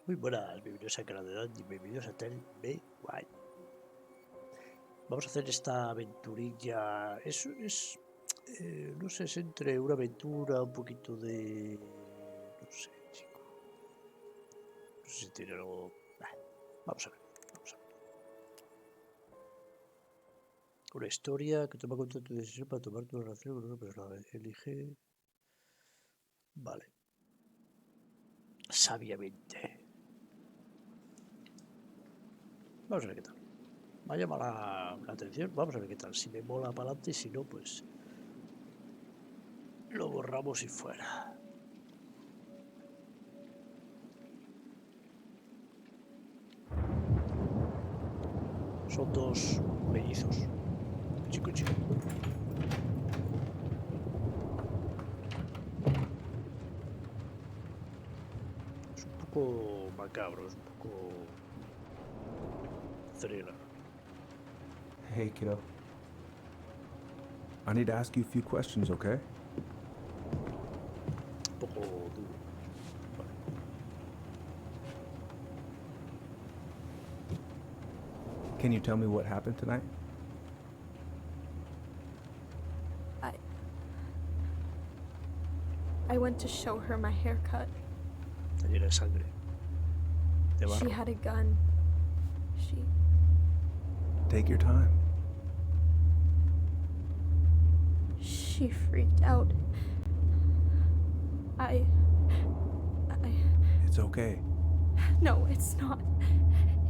Muy buenas, bienvenidos a Canal de Dan y bienvenidos a Tel B. Guay. Vamos a hacer esta aventurilla. No sé, es entre una aventura, un poquito de. No sé, chico. No sé si tiene algo. Vamos a ver, vamos a ver. Una historia que toma en cuenta tu decisión para tomar tu relación con una persona. Elige. Vale. Sabiamente. Vamos a ver qué tal. Me ha llamado la atención. Vamos a ver qué tal. Si me mola para adelante, si no, pues. Lo borramos y fuera. Son dos mellizos. Chico y chico. Es un poco macabro, es un poco thriller. Hey, kiddo. I need to ask you a few questions, okay? Un poco duro. Vale. Can you tell me what happened tonight? I went to show her my haircut. Está llena de sangre. De barro. She had a gun. Take your time. She freaked out. It's okay. No, it's not.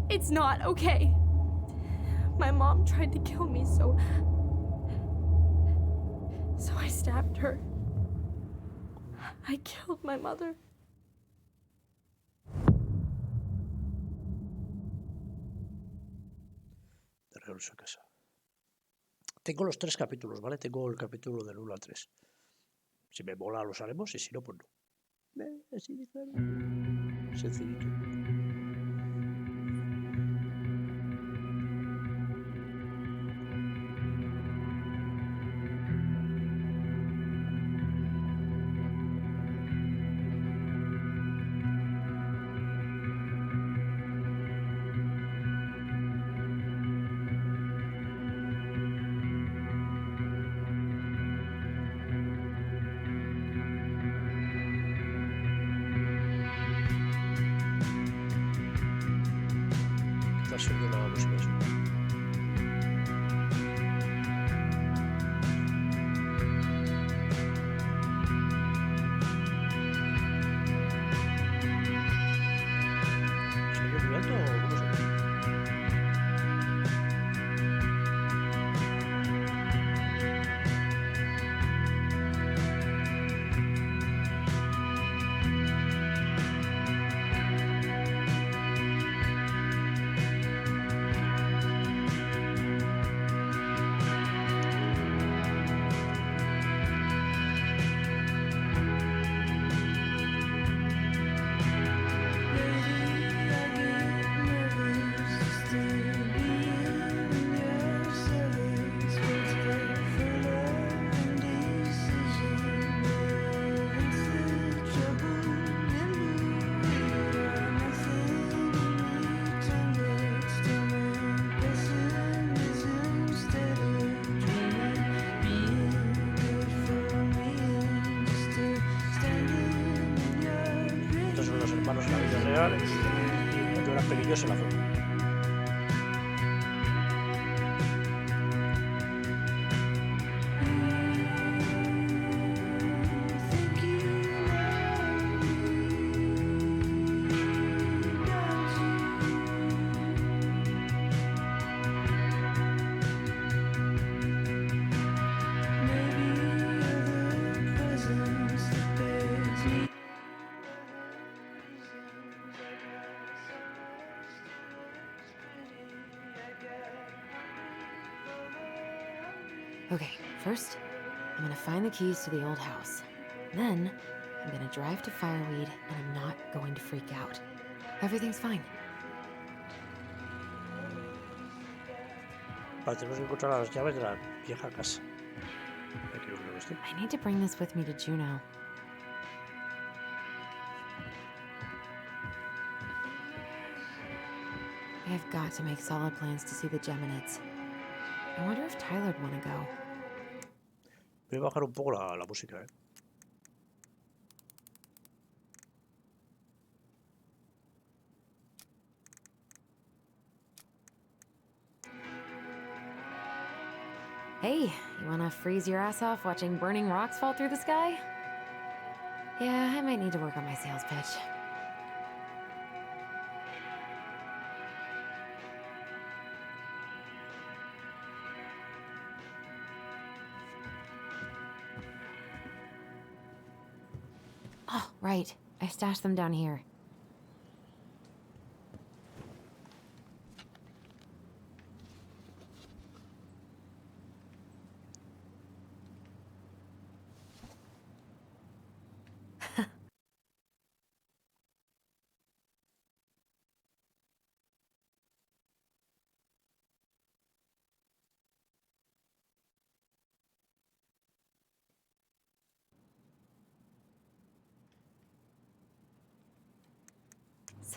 It's not okay. My mom tried to kill me, so I stabbed her. I killed my mother. De regreso a casa. Tengo los 3 capítulos, ¿vale? Tengo el capítulo del 1 al 3. Si me mola los haremos y si no, pues no. Así de claro. Sencillito. Está subiendo la música eso. ¿Sigue lloviendo o cómo se ve? Estos son los hermanos en la vida real y cuando eran pequeños se la fueron. Okay, first, I'm gonna find the keys to the old house. Then, I'm gonna drive to Fireweed, and I'm not going to freak out. Everything's fine. Vale, tenemos que encontrar las llaves de la vieja casa. Aquí no creo que esté. I need to bring this with me to Juneau. I've got to make solid plans to see the Geminids. I wonder if Tyler'd want to go. Voy a bajar un poco la música, ¿eh? Hey, you wanna freeze your ass off watching burning rocks fall through the sky? Yeah, I might need to work on my sales pitch. Oh, right. I stashed them down here.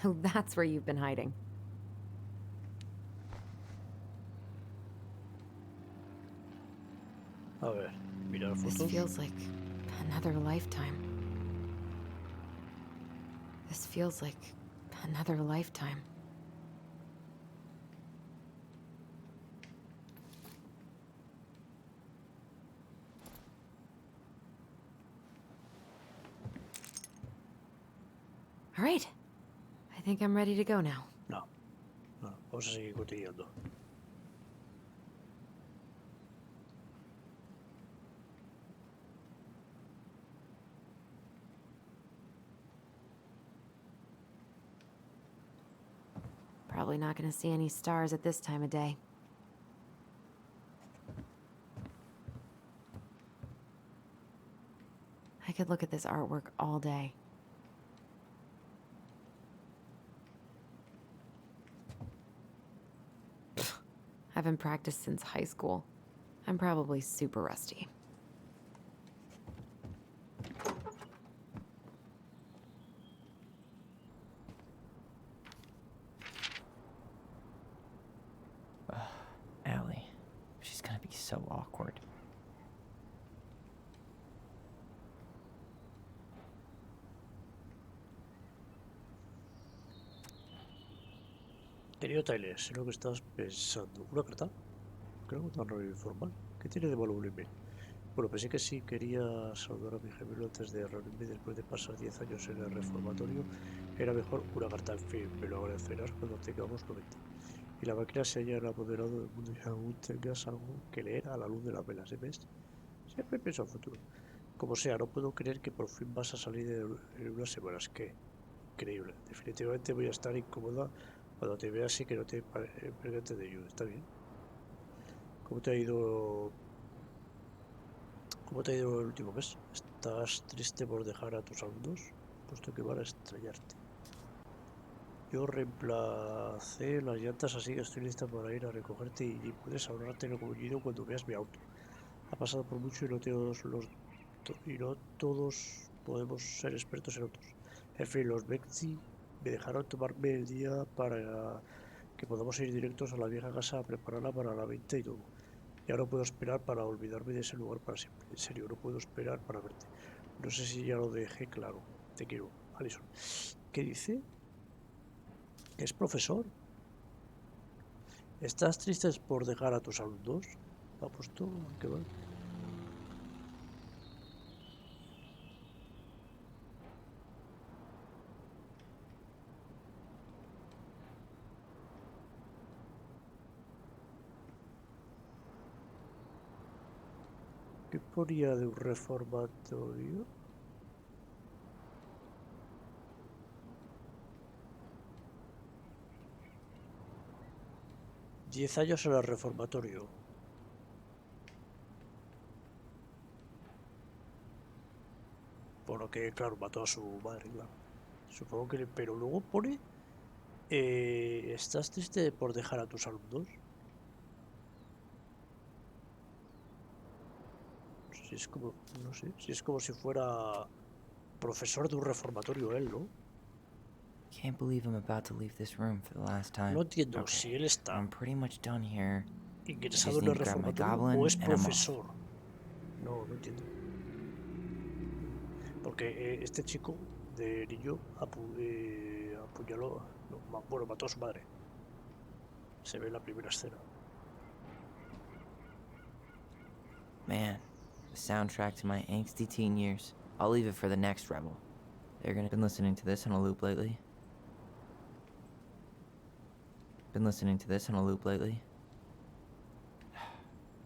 So that's where you've been hiding. A ver, mirar This fotos. feels like another lifetime. This feels like another lifetime. All right. I think I'm ready to go now. No, no, vamos a seguir cotilleando. Probably not gonna see any stars at this time of day. I could look at this artwork all day. I haven't practiced since high school. I'm probably super rusty. Allie. She's gonna be so awkward. Querido Tyler, sé lo que estás pensando. ¿Una carta? Creo que no informal. ¿Qué tiene de malo un email? Bueno, pensé que sí quería saludar a mi gemelo antes de reunirme después de pasar 10 años en el reformatorio. Era mejor una carta, en fin, me lo agradecerás cuando tengamos 90. Y la máquina se haya apoderado del mundo y aún tengas algo que leer a la luz de las velas, ¿ves? Siempre pienso al futuro. Como sea, no puedo creer que por fin vas a salir en unas semanas. ¿Qué? Increíble. Definitivamente voy a estar incómoda cuando te vea así que no te percates de ello. ¿Está bien? ¿Cómo te ha ido? ¿Cómo te ha ido el último mes? ¿Estás triste por dejar a tus alumnos? Puesto que van a extrañarte. Yo reemplacé las llantas, así que estoy lista para ir a recogerte y puedes ahorrarte el comullido cuando veas mi auto. Ha pasado por mucho y no todos podemos ser expertos en autos. En fin, los Bexy me dejaron tomarme el día para que podamos ir directos a la vieja casa a prepararla para la venta y todo. Ya no puedo esperar para olvidarme de ese lugar para siempre. En serio, no puedo esperar para verte. No sé si ya lo dejé claro. Te quiero, Alison. ¿Qué dice? ¿Que es profesor? ¿Estás triste por dejar a tus alumnos? ¿Ha puesto? ¿Qué va? ¿Qué ponía de un reformatorio? Diez años en el reformatorio. Por lo que, claro, mató a su madre, claro. Supongo que... Pero luego pone... ¿estás triste por dejar a tus alumnos? Si es como... No sé. Si es como si fuera profesor de un reformatorio él, ¿no? Can't believe I'm about to leave this room for the last time. No entiendo Okay, si él está I'm pretty much done here. ingresado en need el to grab my reformatorio goblin o es and I'm off. profesor. No, no entiendo. Porque este chico de niño apuñaló, no, bueno, mató a su madre. Se ve en la primera escena. Man, the soundtrack to my angsty teen years. I'll leave it for the next rebel. They're gonna been listening to this on a loop lately.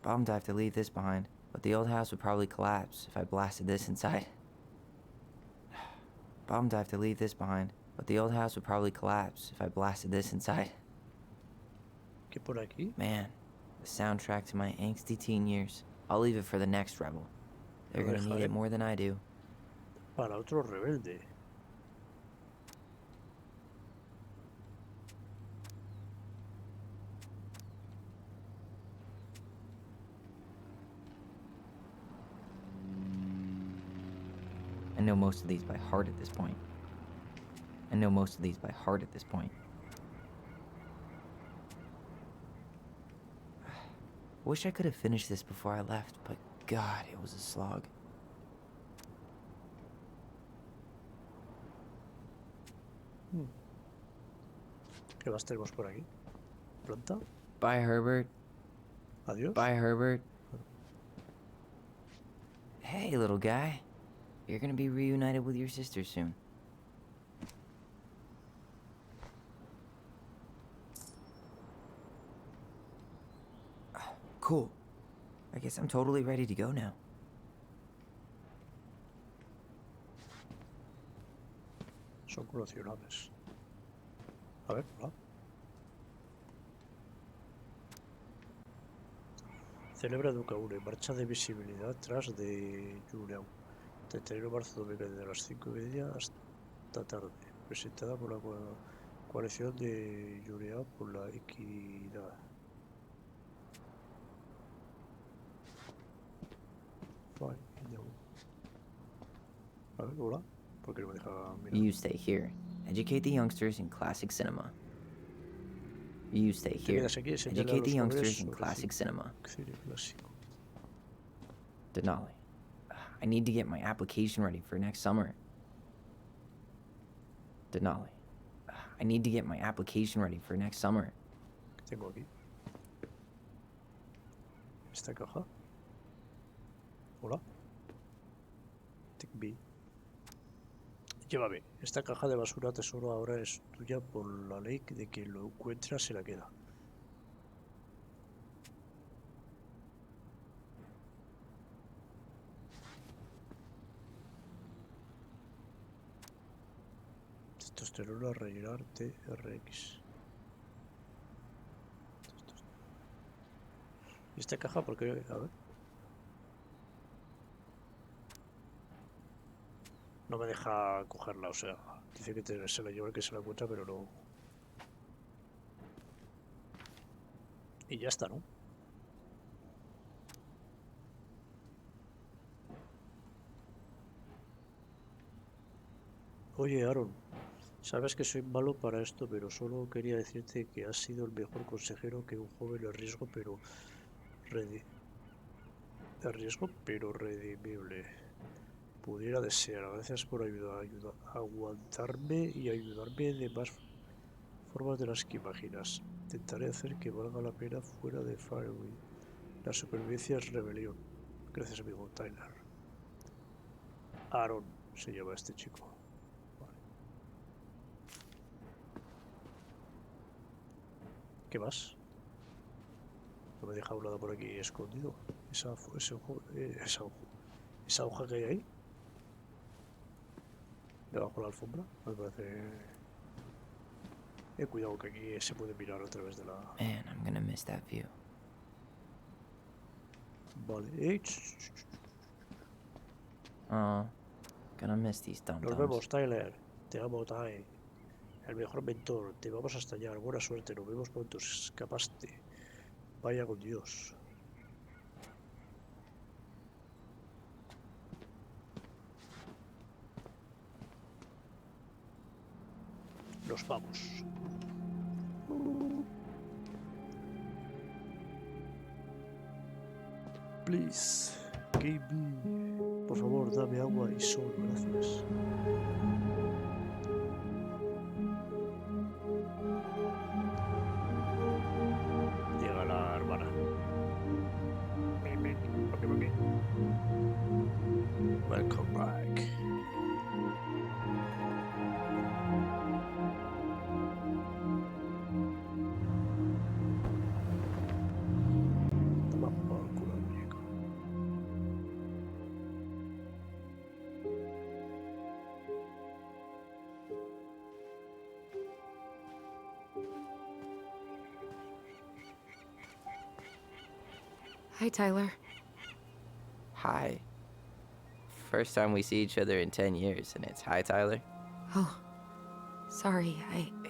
Bummed I have to leave this behind, but the old house would probably collapse if I blasted this inside. ¿Qué por aquí? Man, the soundtrack to my angsty teen years. I'll leave it for the next rebel. They're Lo gonna need dejaré it more than I do. para otro rebelde. I know most of these by heart at this point. Wish I could have finished this before I left, but God, it was a slog. ¿Qué más tenemos por aquí? ¿Planta? Bye, Herbert. Adiós. Bye, Herbert. Hey, little guy. You're gonna be reunited with your sister soon. Cool. I guess I'm totally ready to go now. Son coleccionables. A ver, hola. Celebra Ducaure, marcha de visibilidad tras de Julián. 31 de marzo de las 5:30 hasta tarde. Presentada por la coalición de Julián por la equidad. A ver, hola. ¿Por qué no me deja mirar? You stay here. Educate the youngsters in classic cinema. You stay Te here. quedas aquí, señala a Educate the los youngsters jóvenes in sobre classic cinema. cine clásico. Denali. I need to get my application ready for next summer. Denali. I need to get my application ready for next summer. ¿Qué tengo aquí? ¿Esta caja? Hola. Take B. Llévame. Esta caja de basura tesoro ahora es tuya por la ley de quien lo encuentra se la queda. Testosterona rellenar TRX. ¿Y esta caja por qué? A ver. No me deja cogerla, o sea, dice que se la lleva el que se la encuentra, pero no. Y ya está, ¿no? Oye, Aaron, sabes que soy malo para esto, pero solo quería decirte que has sido el mejor consejero que un joven en riesgo, pero redimible pudiera desear. Gracias por aguantarme y ayudarme de más formas de las que imaginas. Intentaré hacer que valga la pena fuera de Fireway. La supervivencia es rebelión. Gracias, amigo Tyler. Aaron se llama este chico. Vale. ¿Qué más? No me deja un lado por aquí escondido. Esa hoja que hay ahí. Debajo de la alfombra. Me parece... cuidado que aquí se puede mirar a través de la... Man, I'm gonna miss that view. Vale. Oh, gonna miss these Nos dum-dums. vemos, Tyler. Te amo, Ty. El mejor mentor. Te vamos a estallar. Buena suerte. Nos vemos pronto. Escapaste. Vaya con Dios. nos vamos. Please, give me. Por favor, dame agua y sol, gracias. Llega la hermana. Welcome back. Toma por culo, muñeco. Hi, Tyler. Hi. First time we see each other in 10 years, and it's hi, Tyler. Oh, sorry,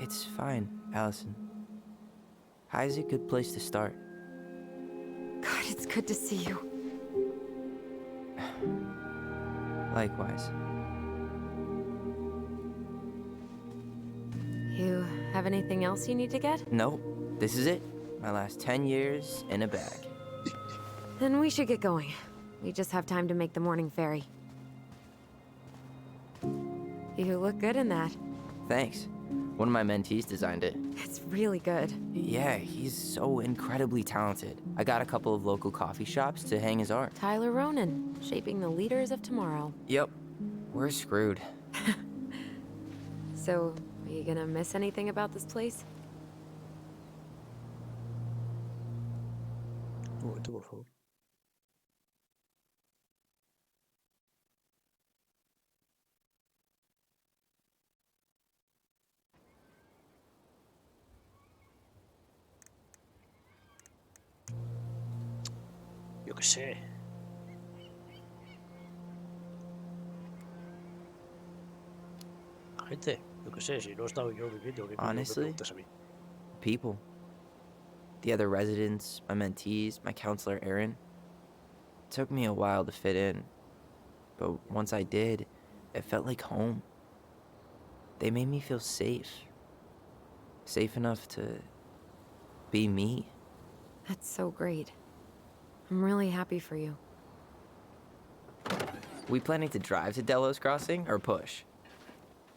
It's fine, Allison. Hi's a good place to start. God, it's good to see you. Likewise. You have anything else you need to get? Nope, this is it. My last 10 years in a bag. Then we should get going. We just have time to make the morning ferry. You look good in that. Thanks. One of my mentees designed it. It's really good. Yeah, he's so incredibly talented. I got a couple of local coffee shops to hang his art. Tyler Ronan, shaping the leaders of tomorrow. Yep, we're screwed. So, are you gonna miss anything about this place? Un momento, por favor. Yo qué sé. Gente, yo qué sé, si no he estado yo viviendo, ¿qué coño me Honestly? preguntas a mí? People. The other residents, my mentees, my counselor Aaron. It took me a while to fit in, but once I did, it felt like home. They made me feel safe. Safe enough to be me. That's so great. I'm really happy for you. We planning to drive to Delos Crossing or push?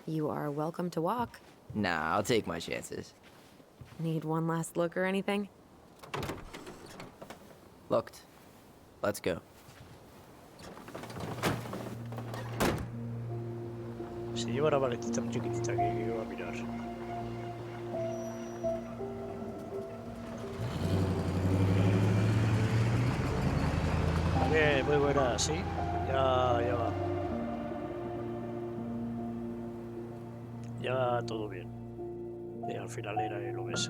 You are welcome to walk. Nah, I'll take my chances. Need one last look or anything? Looked. Let's go. Se lleva una maletita muy chiquitita que va a mirar. Bien, muy buena, sí. Ya va. Ya va todo bien. Al final era el OBS.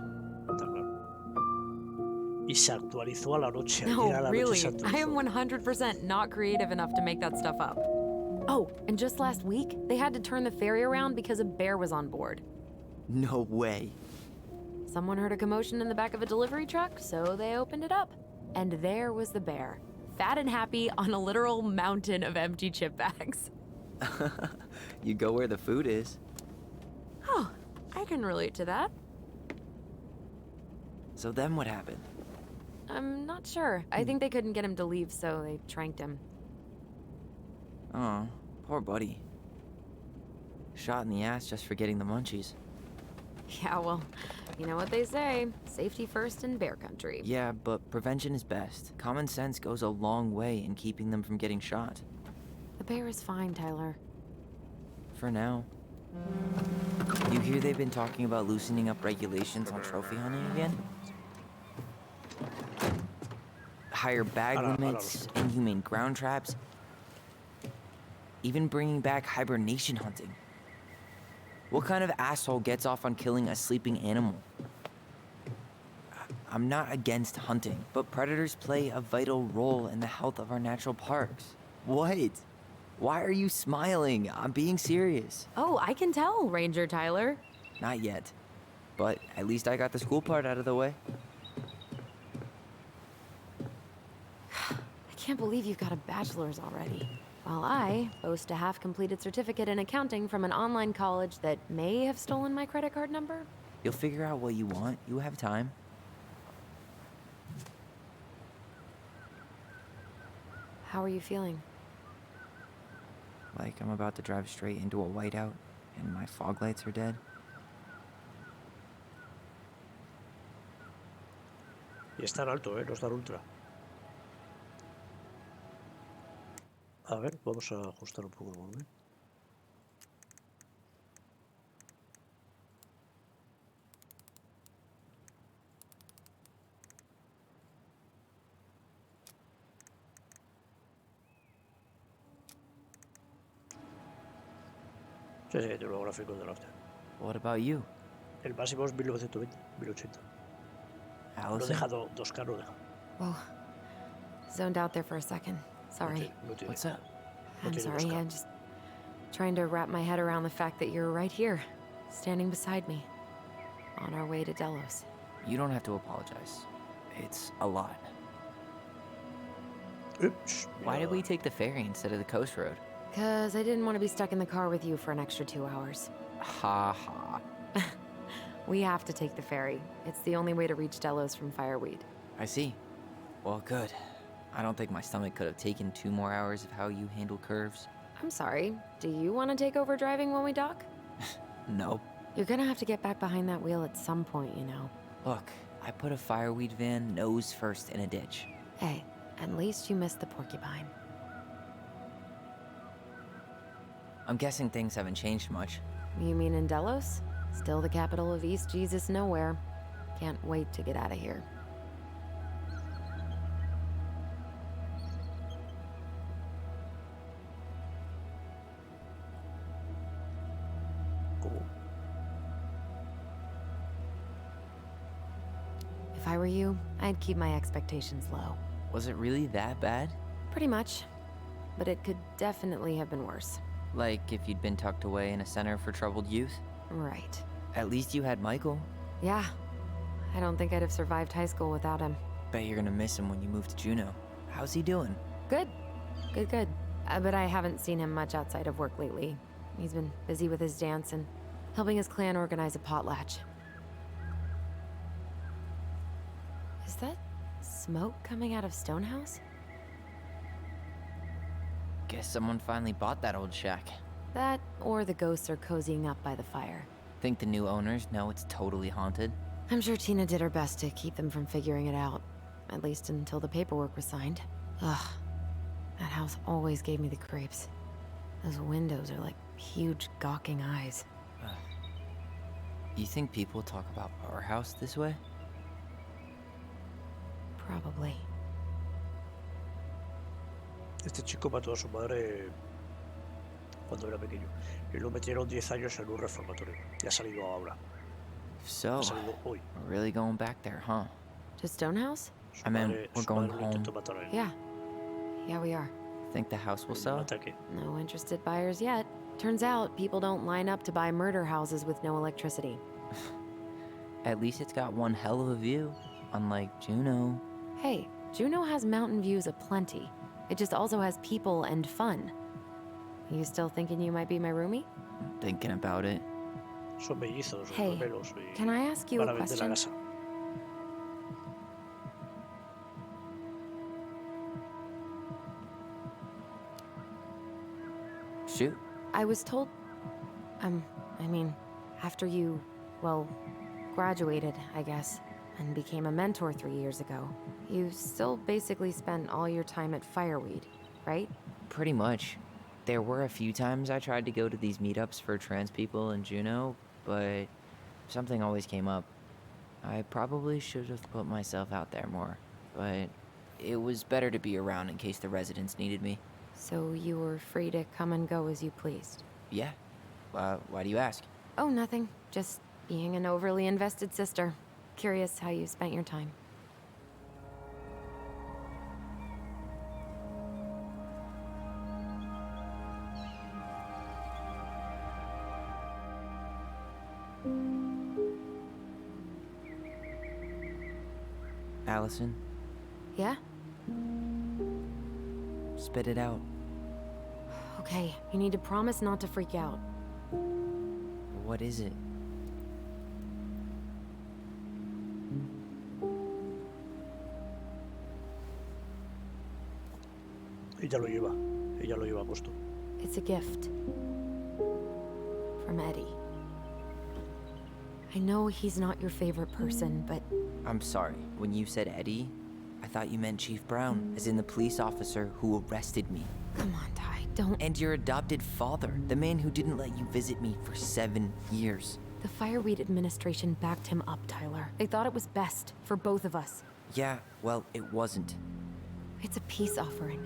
Está claro. Y se actualizó a la noche. Ayer a No, la noche really. se I am actualizó. 100% not creative enough to make that stuff up. Oh, and just last week, they had to turn the ferry around because a bear was on board. No way. Someone heard a commotion in the back of a delivery truck, so they opened it up. And there was the bear, fat and happy on a literal mountain of empty chip bags. You go where the food is. Oh, I can relate to that. So then what happened? I'm not sure. I think they couldn't get him to leave, so they tranked him. Oh, poor buddy. Shot in the ass just for getting the munchies. Yeah, well, you know what they say. Safety first in bear country. Yeah, but prevention is best. Common sense goes a long way in keeping them from getting shot. The bear is fine, Tyler. For now. You hear they've been talking about loosening up regulations on trophy hunting again? Higher bag limits, inhumane ground traps, even bringing back hibernation hunting. What kind of asshole gets off on killing a sleeping animal? I'm not against hunting, but predators play a vital role in the health of our natural parks. What? Why are you smiling? I'm being serious. Oh, I can tell, Ranger Tyler. Not yet. But at least I got the school part out of the way. I can't believe you've got a bachelor's already. while I boast a half-completed certificate in accounting from an online college that may have stolen my credit card number. You'll figure out what you want. You have time. How are you feeling? Like I'm about to drive straight into a whiteout and my fog lights are dead. Y es tan alto, no es tan ultra. A ver, vamos a ajustar un poco el volumen. Sí, sí, tiene unos gráficos de la hostia. What about you? El máximo es 1920, 1080. No he Allison? dejado 2K, no he dejado. Whoa. Zoned out there for a second. Sorry. No tiene, What's up? no I'm tiene sorry. 2K. I'm just trying to wrap my head around the fact that you're right here, standing beside me, on our way to Delos. You don't have to apologize. It's a lot. Ups, Why did mira. we take the ferry instead of the coast road? Because I didn't want to be stuck in the car with you for an extra 2 hours. Ha ha. We have to take the ferry. It's the only way to reach Delos from Fireweed. I see. Well, good. I don't think my stomach could have taken 2 more hours of how you handle curves. I'm sorry. Do you want to take over driving when we dock? No. You're gonna have to get back behind that wheel at some point, you know. Look, I put a fireweed van nose first in a ditch. Hey, at least you missed the porcupine. I'm guessing things haven't changed much. You mean in Delos? Still the capital of East Jesus Nowhere. Can't wait to get out of here. ¿Cómo? If I were you, I'd keep my expectations low. Was it really that bad? Pretty much. But it could definitely have been worse. Like if you'd been tucked away in a center for troubled youth? Right. At least you had Michael. Yeah. I don't think I'd have survived high school without him. Bet you're gonna miss him when you move to Juneau. How's he doing? Good. Good. But I haven't seen him much outside of work lately. He's been busy with his dance and helping his clan organize a potlatch. Is that smoke coming out of Stonehouse? Guess someone finally bought that old shack. That, or the ghosts are cozying up by the fire. Think the new owners know it's totally haunted? I'm sure Tina did her best to keep them from figuring it out. At least until the paperwork was signed. Ugh. That house always gave me the creeps. Those windows are like huge gawking eyes. You think people talk about our house this way? Probably. Este chico mató a su madre cuando era pequeño y lo metieron 10 años en un reformatorio y ha salido ahora. So, Ha salido hoy. we're really going back there, huh? To Stonehouse? Su I mean, madre, we're su going madre lo home. intentó matar a él. Yeah. Yeah, we are. Think the house will En un sell? ataque. No interested buyers yet. Turns out people don't line up to buy murder houses with no electricity. At least it's got one hell of a view, unlike Juneau. Hey, Juneau has mountain views aplenty. It just also has people and fun. You still thinking you might be my roomie? Thinking about it. Son mellizos, Hey, gemelos y can I ask you van a a vender la question? casa. Shoot. I was told... I mean, after you, well, graduated, I guess, and became a mentor 3 years ago, you still basically spent all your time at Fireweed, right? Pretty much. There were a few times I tried to go to these meetups for trans people in Juneau, but something always came up. I probably should have put myself out there more, but it was better to be around in case the residents needed me. So you were free to come and go as you pleased? Yeah. Why do you ask? Oh, nothing. Just being an overly invested sister. Curious how you spent your time. Allison, Yeah? spit it out. Okay, you need to promise not to freak out. What is it? Ella lo lleva puesto. It's a gift. From Eddie. I know he's not your favorite person, but I'm sorry. When you said Eddie, I thought you meant Chief Brown, as in the police officer who arrested me. come on, Ty, don't. And your adopted father, the man who didn't let you visit me for 7 years. The Fireweed administration backed him up, Tyler. They thought it was best for both of us. Yeah, well, it wasn't. It's a peace offering.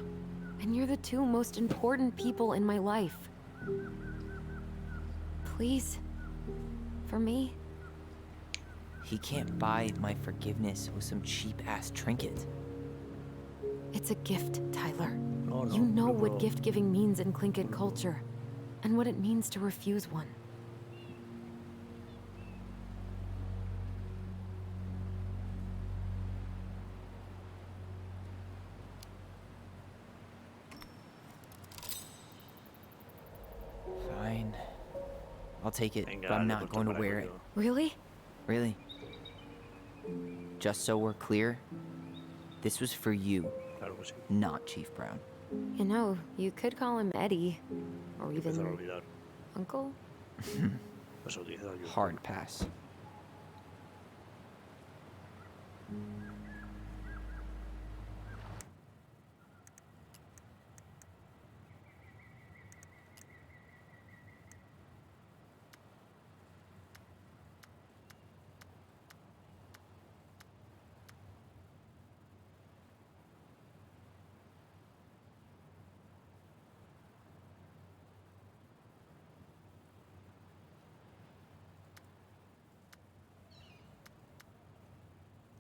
And you're the two most important people in my life. Please. For me. He can't buy my forgiveness with some cheap-ass trinket. It's a gift, Tyler. No, You know no, what no. gift giving means in Clinket culture, and what it means to refuse one. Fine. I'll take it, Venga, but I'm hazlo not por tu going to para wear it. coño. Really? Really? Just so we're clear, this was for you, Claro que sí. not Chief Brown. You know, you could call him Eddie, or Empezar a even olvidar. Uncle. Vas a utilizar yo. Hard pass.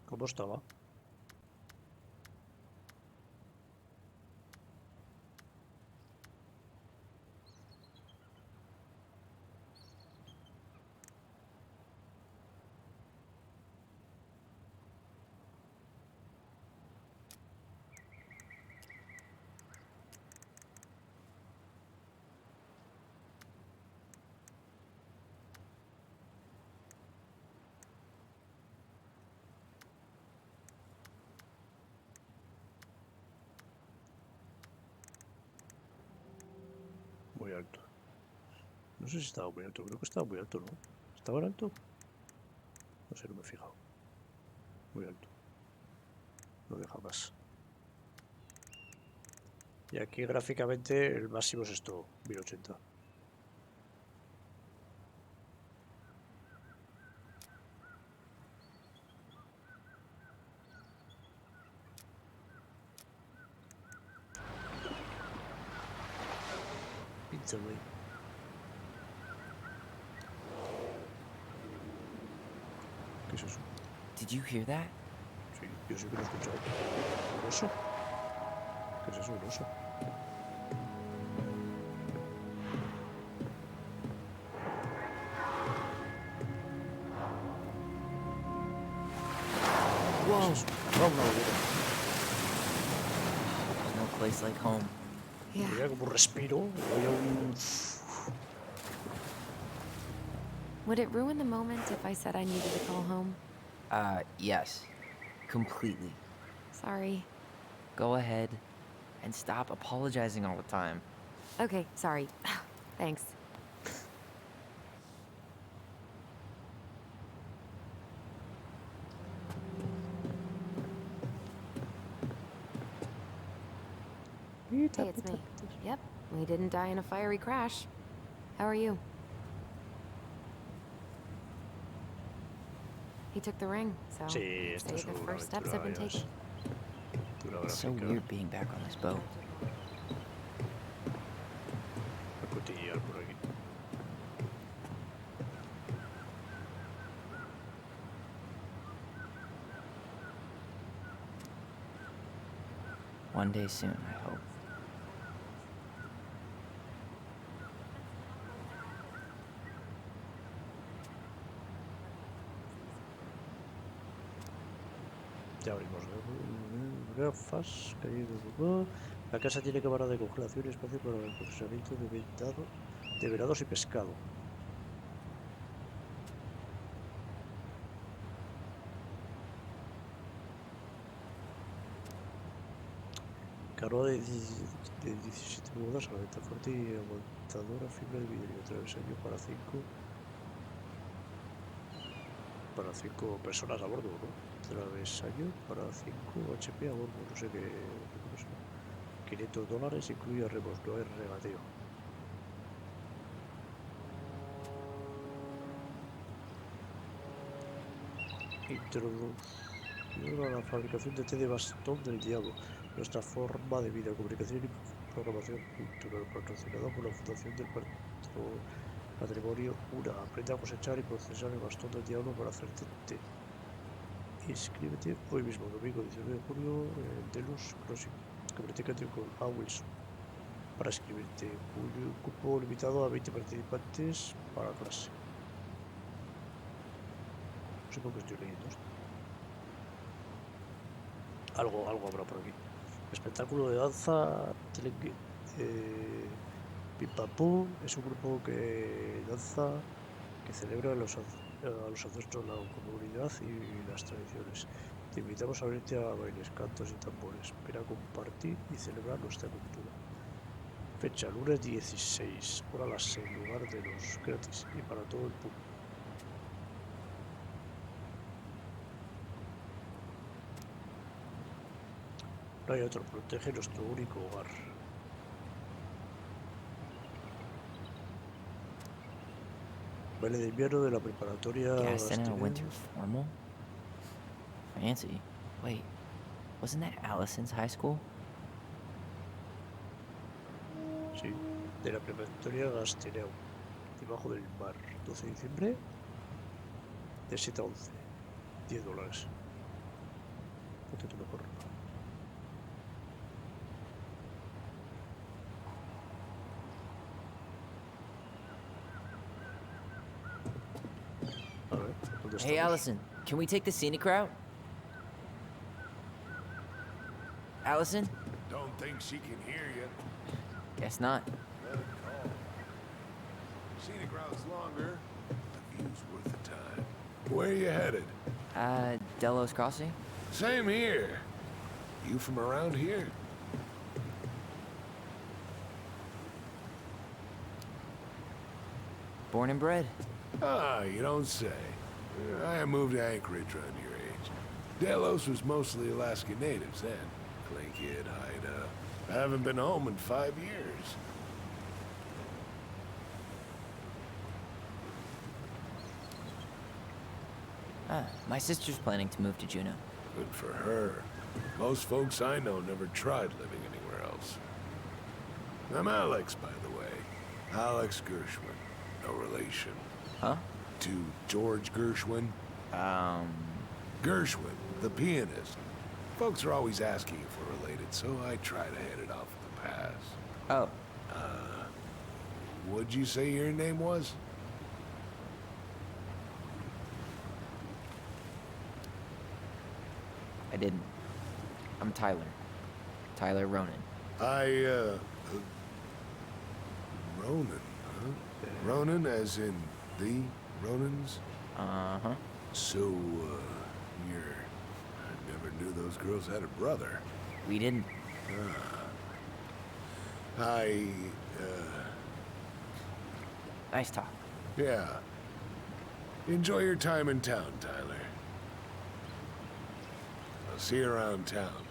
¿Cómo estaba? Muy alto. No sé si estaba muy alto, creo que estaba muy alto, ¿no? ¿Estaba en alto? No sé, no me he fijado. Muy alto. No deja más. Y aquí gráficamente el máximo es esto, 1080. Pizza, güey. ¿Qué es eso? Did you hear that? Sí, yo sí que lo he escuchado. ¿Un oso? ¿Qué es eso, un oso? Whoa! No, una locura. No place like home. Yeah. Mira como respiro. Voy a un... Would it ruin the moment if I said I needed to call home? Yes. Completely. Sorry. Go ahead and stop apologizing all the time. Okay, sorry. Thanks. Hey, it's me. Yep, we didn't die in a fiery crash. How are you? He took the ring, so Sí, esto say es the una first steps have been aventura, ya taken. ves. Aventura It's so gráfica. weird being back on this boat. Voy a cotillear por aquí. One day soon, I hope. Ya abrimos gafas. Caído de La casa tiene cámara de congelación y espacio para el procesamiento de venados y pescado. Canoa de 17 pulgadas a la venta fuerte y aguantadora fibra de vidrio. Travesaño para 5 personas a bordo, ¿no? Travesaño para 5 HP a bordo. No sé qué cosa. $500, incluye remos, no hay regateo. Introducción a la fabricación de té de bastón del diablo. Nuestra forma de vida, comunicación y programación cultural, patrocinada por la Fundación del Patrimonio UNA. Aprende a cosechar y procesar el bastón del diablo para hacerte té. Inscríbete hoy mismo, domingo 19 de junio, en Delos Crossing. Comunícate con A. Wilson para inscribirte. Cupo limitado a 20 participantes para clase. No sé por qué estoy leyendo esto. Algo habrá por aquí. Espectáculo de danza Pim-Pam-Pum es un grupo que danza que celebra a los ancestros, la comunidad y las tradiciones. Te invitamos a unirte a bailes, cantos y tambores. Ven a compartir y celebrar nuestra cultura. Fecha, lunes 16, hora las 6, lugar de los gratis y para todo el público. No hay otro, protege nuestro único hogar. Baile de invierno de la preparatoria Gaston in a Gastinel. winter formal? Fancy. Wait, wasn't that Allison's high school? Sí, de la preparatoria Gastinel, debajo del mar. 12 de diciembre, de 7 a 11. $10. Ponte tú mejor. A ver, ¿dónde Hey, estamos? Allison, can we take the scenic route? Allison? Don't think she can hear you. Guess not. Better call. Scenic route's longer. The view's worth the time. Where are you headed? Delos Crossing? Same here. You from around here? Born and bred. Ah, you don't say. I moved to Anchorage around your age. Delos was mostly Alaska natives then. Clay Kid, Haida. I haven't been home in 5 years. My sister's planning to move to Juneau. Good for her. Most folks I know never tried living anywhere else. I'm Alex, by the way. Alex Gershwin. No relation. Huh? To George Gershwin. Gershwin, the pianist. Folks are always asking if we're related, so I try to head it off with a pass. Oh, What'd you say your name was? I didn't. I'm Tyler. Tyler Ronan. Ronan, huh? Ronan as in the Ronans? Uh-huh. So, I never knew those girls had a brother. We didn't. Nice talk. Yeah. Enjoy your time in town, Tyler. I'll see you around town.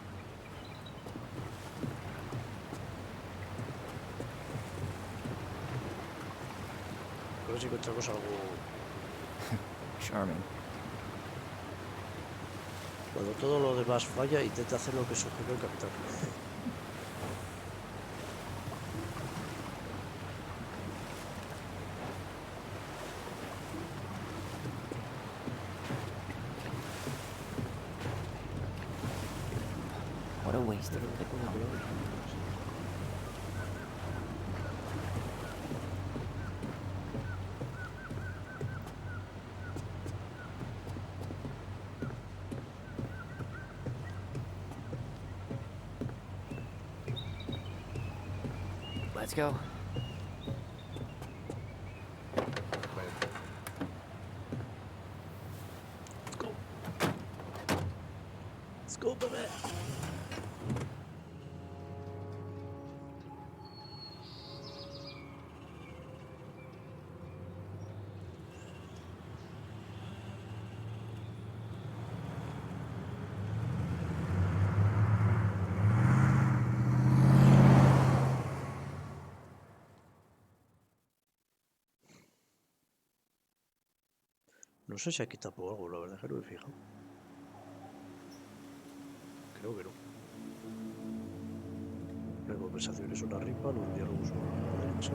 A ver si encontramos algo. Charming. Cuando todo lo demás falla, intenta hacer lo que sugirió el capitán. What a waste of liquid powder. Let's go. Let's go. Let's go, baby. No sé si aquí tapó algo, la verdad es que no me he fijado. Creo que no. La conversación es una ripa, los diálogos son a la derecha.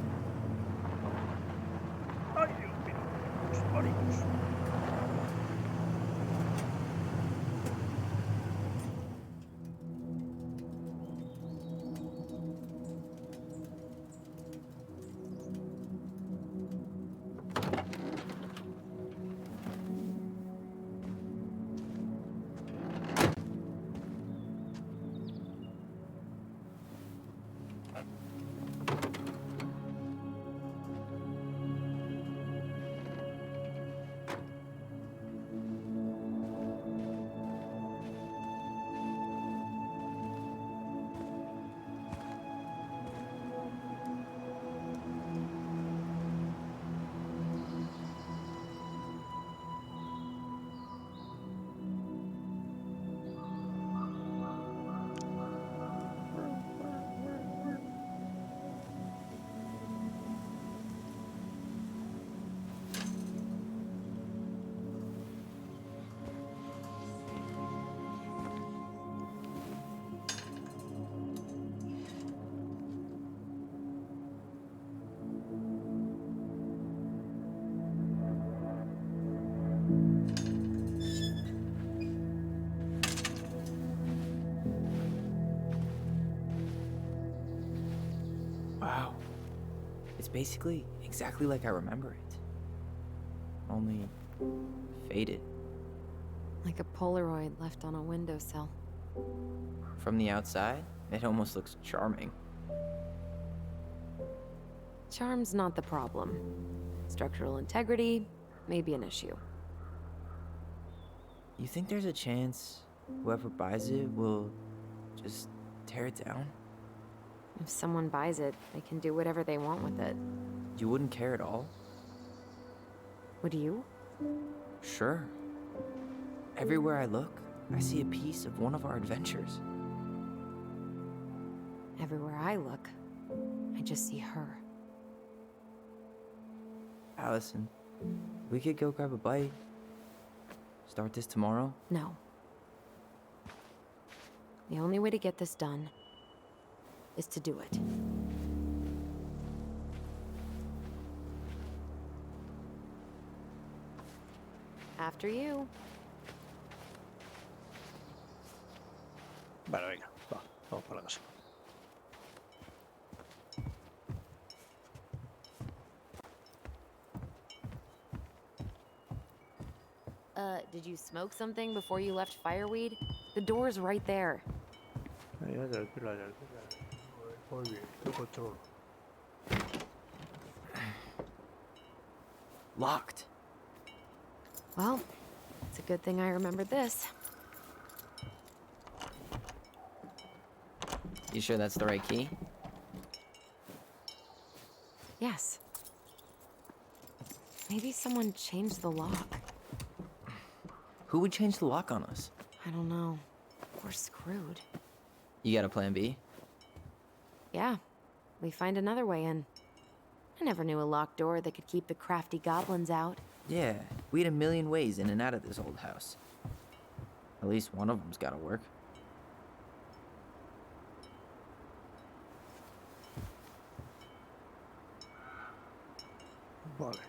¡Ay, Dios mío! Los pánicos. Wow. It's basically exactly like I remember it. Only faded. Like a Polaroid left on a windowsill. From the outside, it almost looks charming. Charm's not the problem. Structural integrity may be an issue. You think there's a chance whoever buys it will just tear it down? If someone buys it, they can do whatever they want with it. You wouldn't care at all? Would you? Sure. Everywhere I look, I see a piece of one of our adventures. Everywhere I look, I just see her. Allison, we could go grab a bite. Start this tomorrow? No. The only way to get this done is to do it. After you. Vale, venga, va, vamos para la casa. Did you smoke something before you left Fireweed? The door's right there. Tranquila, tranquila. Muy bien, yo controlo. Locked. Well, it's a good thing I remembered this. You sure that's the right key? Yes. Maybe someone changed the lock. Who would change the lock on us? I don't know. We're screwed. You got a plan B? Yeah, we find another way in. I never knew a locked door that could keep the crafty goblins out. Yeah, we had a million ways in and out of this old house. At least one of them's gotta work. Vale.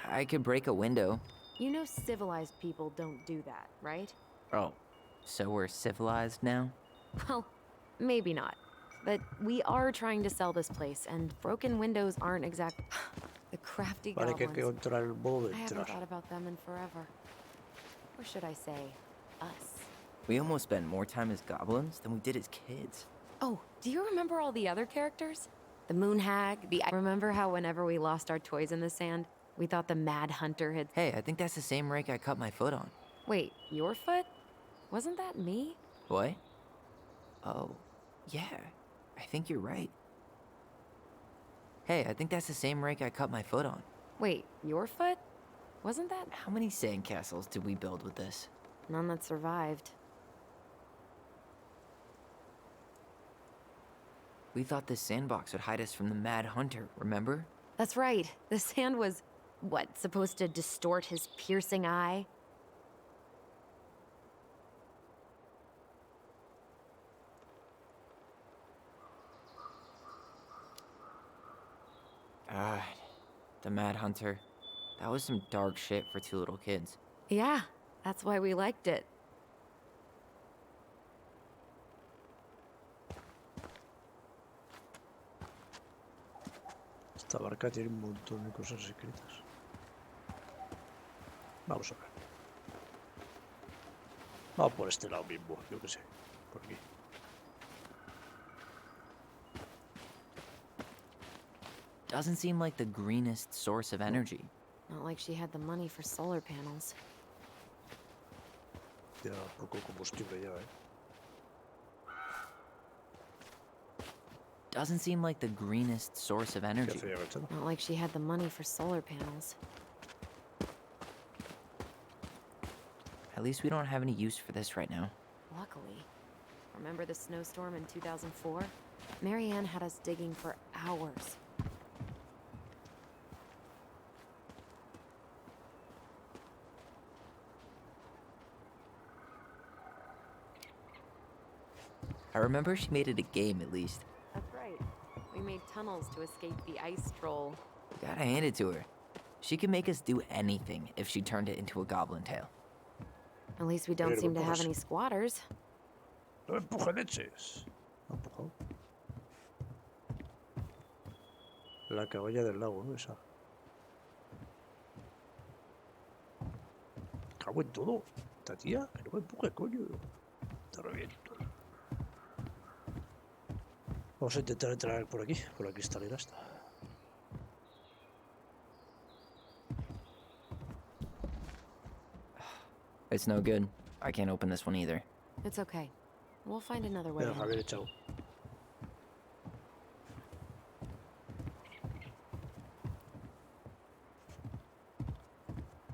I could break a window. You know civilized people don't do that, right? Oh, so we're civilized now? Well, maybe not. But we are trying to sell this place, and broken windows aren't exact... The crafty Vale, que hay que goblins. encontrar el modo de I haven't entrar. thought about them in forever. Or should I say, us? We almost spent more time as goblins than we did as kids. Oh, do you remember all the other characters? The Moon Hag, Remember how whenever we lost our toys in the sand, we thought the Mad Hunter had... Hey, I think that's the same rake I cut my foot on. Wait, your foot? Wasn't that me? What? Oh, yeah. I think you're right. Hey, I think that's the same rake I cut my foot on. Wait, your foot? Wasn't that... How many sandcastles did we build with this? None that survived. We thought this sandbox would hide us from the Mad Hunter, remember? That's right. The sand was, what, supposed to distort his piercing eye? Ah, the Mad Hunter. That was some dark shit for two little kids. Yeah, that's why we liked it. Esta barca tiene un montón de cosas secretas. Vamos a ver. Vamos por este lado mismo, yo qué sé. Por aquí. Doesn't seem like the greenest source of energy. Not like she had the money for solar panels. Ya poco combustible ya, Doesn't seem like the greenest source of ¿Qué energy. hace ya, Bertano? Not like she had the money for solar panels. At least we don't have any use for this right now. Luckily. Remember the snowstorm in 2004? Marianne had us digging for hours. I remember she made it a game at least. That's right. We made tunnels to escape the ice troll. Gotta hand it to her. She could make us do anything if she turned it into a goblin tale. At least we don't Pero seem to have vamos. any squatters. No empuje leches. Ha empujado. La caballa del lago, ¿no? Esa. Cago en todo. Esta tía, que no me empuje, coño. Te reviento. Vamos a intentar entrar por aquí, por la cristalera esta. It's no good. I can't open this one either. It's okay. We'll find another way Mira, in. Javier echado.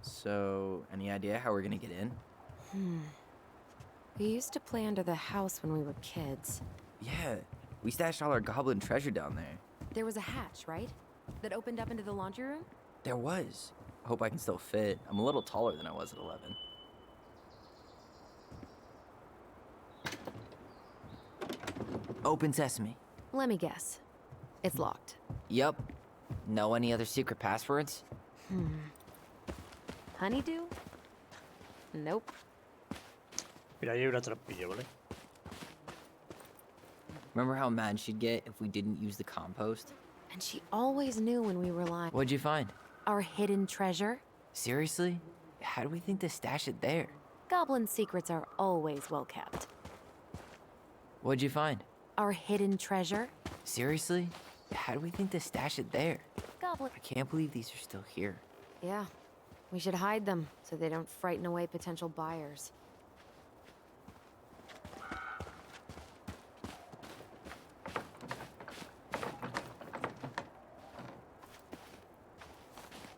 So, any idea how we're gonna get in? We used to play under the house when we were kids. Yeah, we stashed all our goblin treasure down there. There was a hatch, right? That opened up into the laundry room? There was. Hope I can still fit. I'm a little taller than I was at 11. Open sesame. Let me guess. It's locked. Yup. Know any other secret passwords? Honeydew? Nope. Mira, ahí hay una trampilla, ¿vale? Remember how mad she'd get if we didn't use the compost? And she always knew when we were lying. What'd you find? Our hidden treasure? Seriously? How do we think to stash it there? Goblin secrets are always well kept. What'd you find? Our hidden treasure? Seriously? How do we think to stash it there? Goblin. I can't believe these are still here. Yeah. We should hide them so they don't frighten away potential buyers.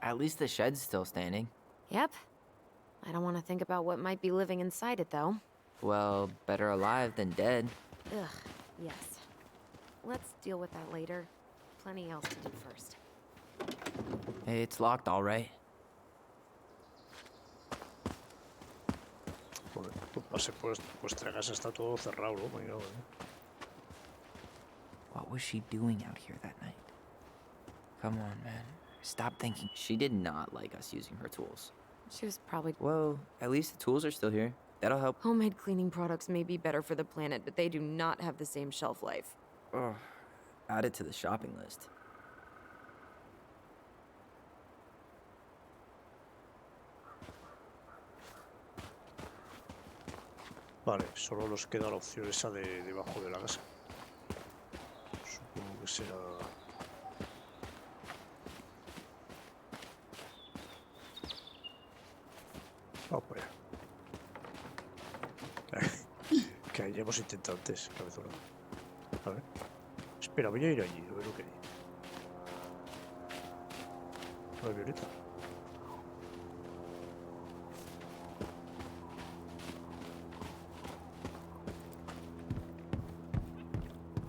At least the shed's still standing. Yep. I don't want to think about what might be living inside it, though. Well, better alive than dead. Ugh, yes. Let's deal with that later. Plenty else to do first. Hey, it's locked all right. Joder, pues pase, vuestra casa está todo cerrado, ¿no? My God, What was she doing out here that night? Come on, man. Stop thinking. She did not like us using her tools. She was probably... Well, at least the tools are still here. That'll help. Homemade cleaning products may be better for the planet, but they do not have the same shelf life. Oh, add it to the shopping list. Vale, solo nos queda la opción esa de debajo de la casa. Supongo que será... Vamos por allá. Que ya hemos intentado antes, cabezona. A ver. Espera, voy a ir allí, a ver lo que hay. No hay violeta.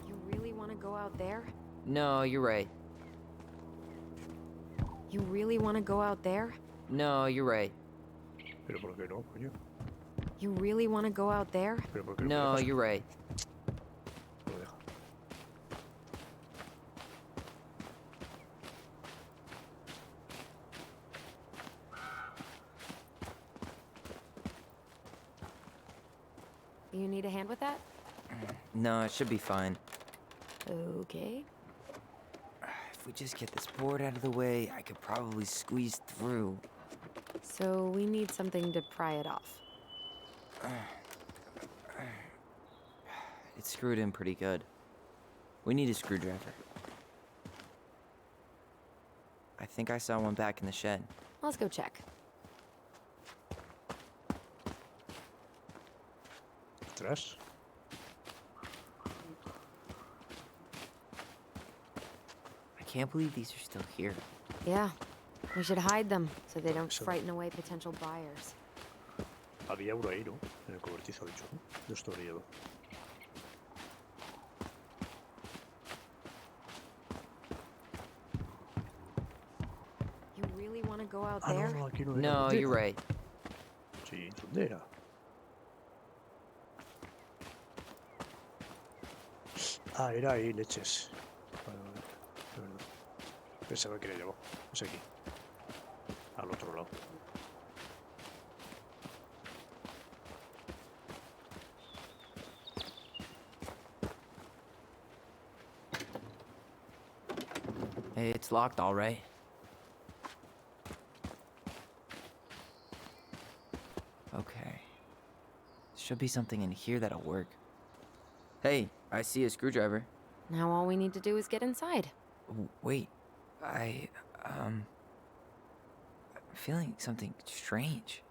You really want to go out there? No, you're right. You really want to go out there? No, you're right. Pero ¿por qué no, coño? You really want to go out there? Pero ¿por qué no me No, dejas? you're right. No me deja. You need a hand with that? No, it should be fine. Okay. If we just get this board out of the way, I could probably squeeze through. So we need something to pry it off. It's screwed in pretty good. We need a screwdriver. I think I saw one back in the shed. Let's go check. Atrás. I can't believe these are still here. Yeah. We should hide them so they don't So- frighten away potential buyers. Había uno ahí, ¿no? En el cobertizo, de hecho, ¿no? De esto brillado. You really want to go out Ah, there? no, aquí no era. No, ¿Dónde you're era? right. Sí, ¿dónde era? Ah, era ahí, leches. Vale, vale. De verdad. Pensaba que era allá abajo. Es aquí. Al otro lado. Hey, it's locked, all right. Okay. Should be something in here that'll work. Hey, I see a screwdriver. Now all we need to do is get inside. Wait, I'm feeling something strange.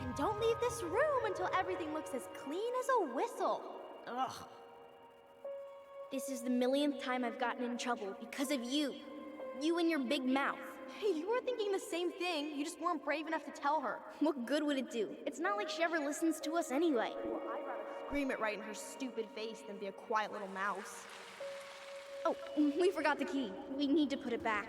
And don't leave this room until everything looks as clean as a whistle. Ugh. This is the millionth time I've gotten in trouble because of you. You and your big mouth. Hey, you were thinking the same thing. You just weren't brave enough to tell her. What good would it do? It's not like she ever listens to us anyway. Scream it right in her stupid face than be a quiet little mouse. Oh, we forgot the key. We need to put it back.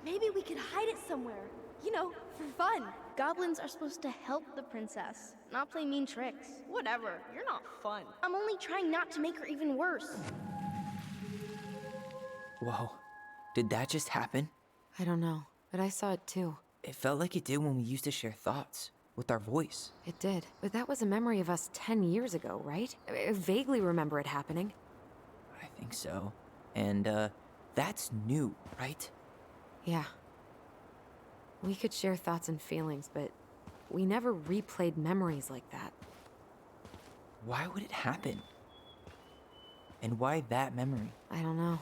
Maybe we could hide it somewhere. You know, for fun. Goblins are supposed to help the princess, not play mean tricks. Whatever. You're not fun. I'm only trying not to make her even worse. Whoa, did that just happen? I don't know, but I saw it too. It felt like it did when we used to share thoughts with our voice. It did. But that was a memory of us 10 years ago, right? I vaguely remember it happening. I think so. And, that's new, right? Yeah. We could share thoughts and feelings, but we never replayed memories like that. Why would it happen? And why that memory? I don't know.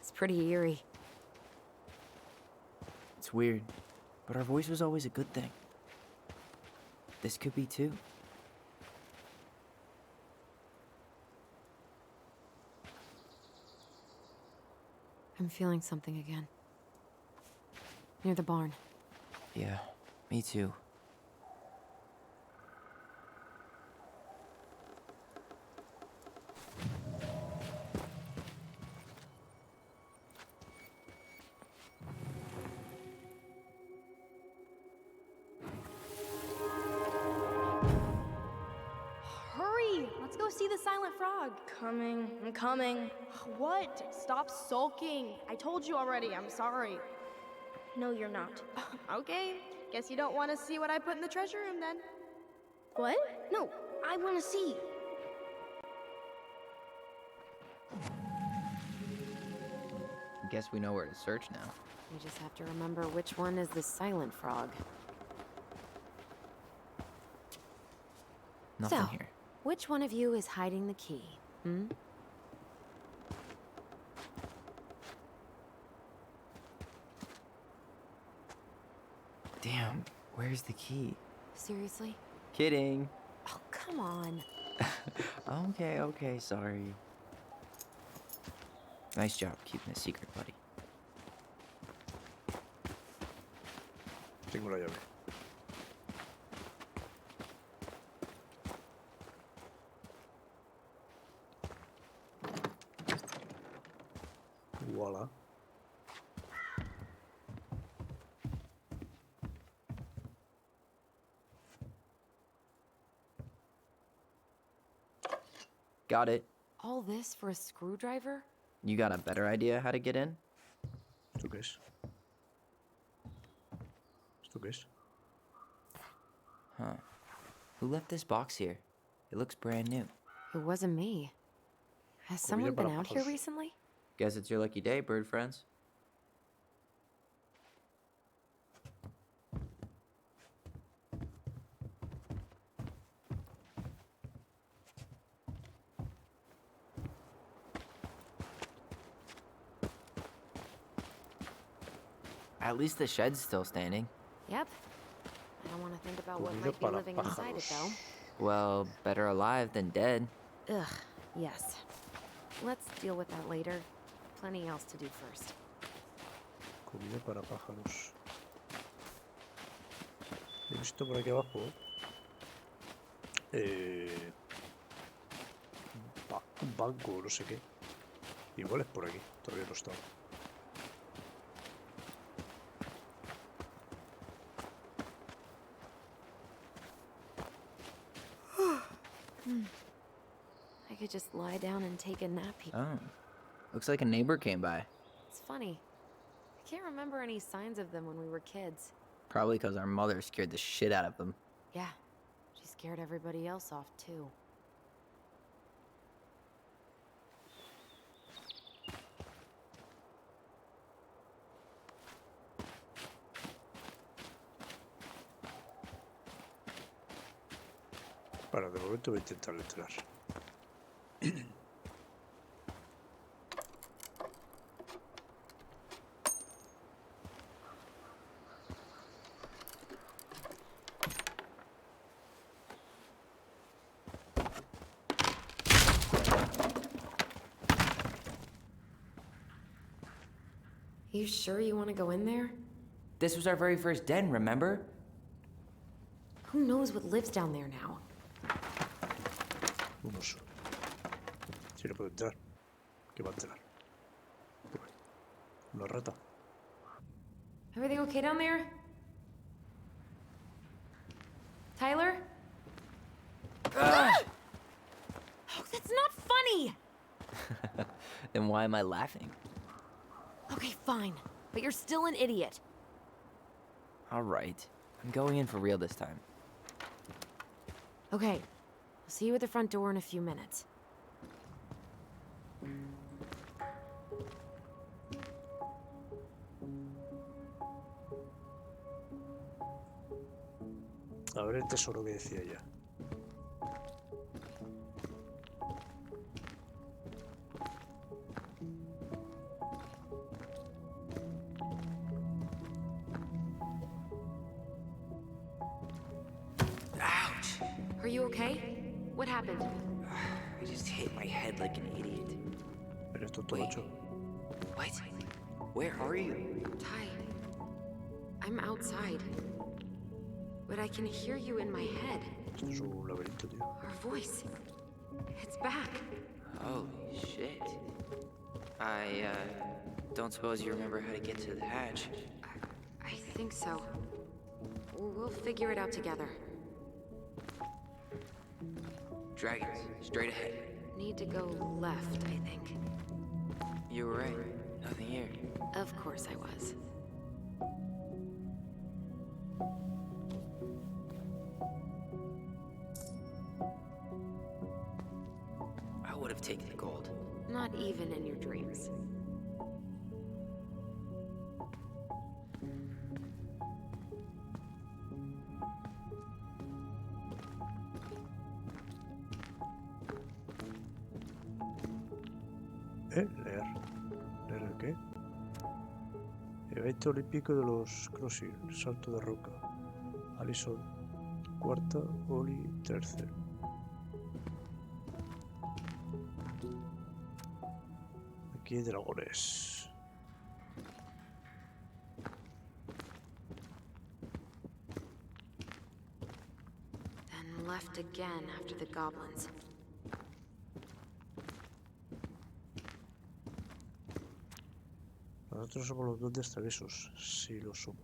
It's pretty eerie. It's weird, but our voice was always a good thing. This could be too. I'm feeling something again. Near the barn. Yeah, me too. Hurry! Let's go see the silent frog. I'm coming. What? Stop sulking. I told you already. I'm sorry. No, you're not. Okay. Guess you don't want to see what I put in the treasure room then. What? No, I want to see. Guess we know where to search now. We just have to remember which one is the silent frog. Nothing So, here. which one of you is hiding the key? Hmm? Damn, where's the key? Seriously? Kidding. Oh, come on. Okay, sorry. Nice job keeping it secret, buddy. Tengo la llave. Voila. Got it. All this for a screwdriver? You got a better idea how to get in? ¿Esto qué es? ¿Esto qué es? Huh. Who left this box here? It looks brand new. It wasn't me. Has someone been out here recently? Guess it's your lucky day, bird friends. At least the shed's still standing. Yep. I don't want to think about what Comida might be para living inside it, pájaros. though. Well, better alive than dead. Ugh, yes. Let's deal with that later. Plenty else to do first. Comida para pájaros. He visto por aquí abajo un banco o no sé qué. Igual es por aquí, todavía no está. I could just lie down and take a nap here. Oh. Looks like a neighbor came by. It's funny. I can't remember any signs of them when we were kids. Probably because our mother scared the shit out of them. Yeah, she scared everybody else off, too. Bueno, de momento voy a intentar entrar. You sure you want to go in there? This was our very first den, remember? Who knows what lives down there now? Un oso. Si no puedo entrar, ¿qué va a entrar? Una rata. Everything okay down there? Tyler? Oh, that's not funny! Then why am I laughing? Okay, fine. But you're still an idiot. All right. I'm going in for real this time. Okay. I'll see you at the front door in a few minutes. A ver el tesoro que decía ella. Ouch! Are you okay? What happened? I just hit my head like an idiot. Eres tonto, Wait. macho. What? Where are you? Ty, I'm outside. But I can hear you in my head. Esto es un laberinto, tío. Our voice. It's back. Holy shit. I, don't suppose you remember how to get to the hatch. I think so. We'll figure it out together. Dragons, straight ahead. Need to go left, I think. You were right. Nothing here. Of course I was. I would have taken the gold. Not even in your dreams. Leer. ¿Leer el qué? Evento olímpico de los crossing. Salto de roca. Alison, cuarta. Oli, tercero. Aquí hay dragones. Then left again after the goblins. Nosotros somos los duendes traviesos. Sí, lo somos.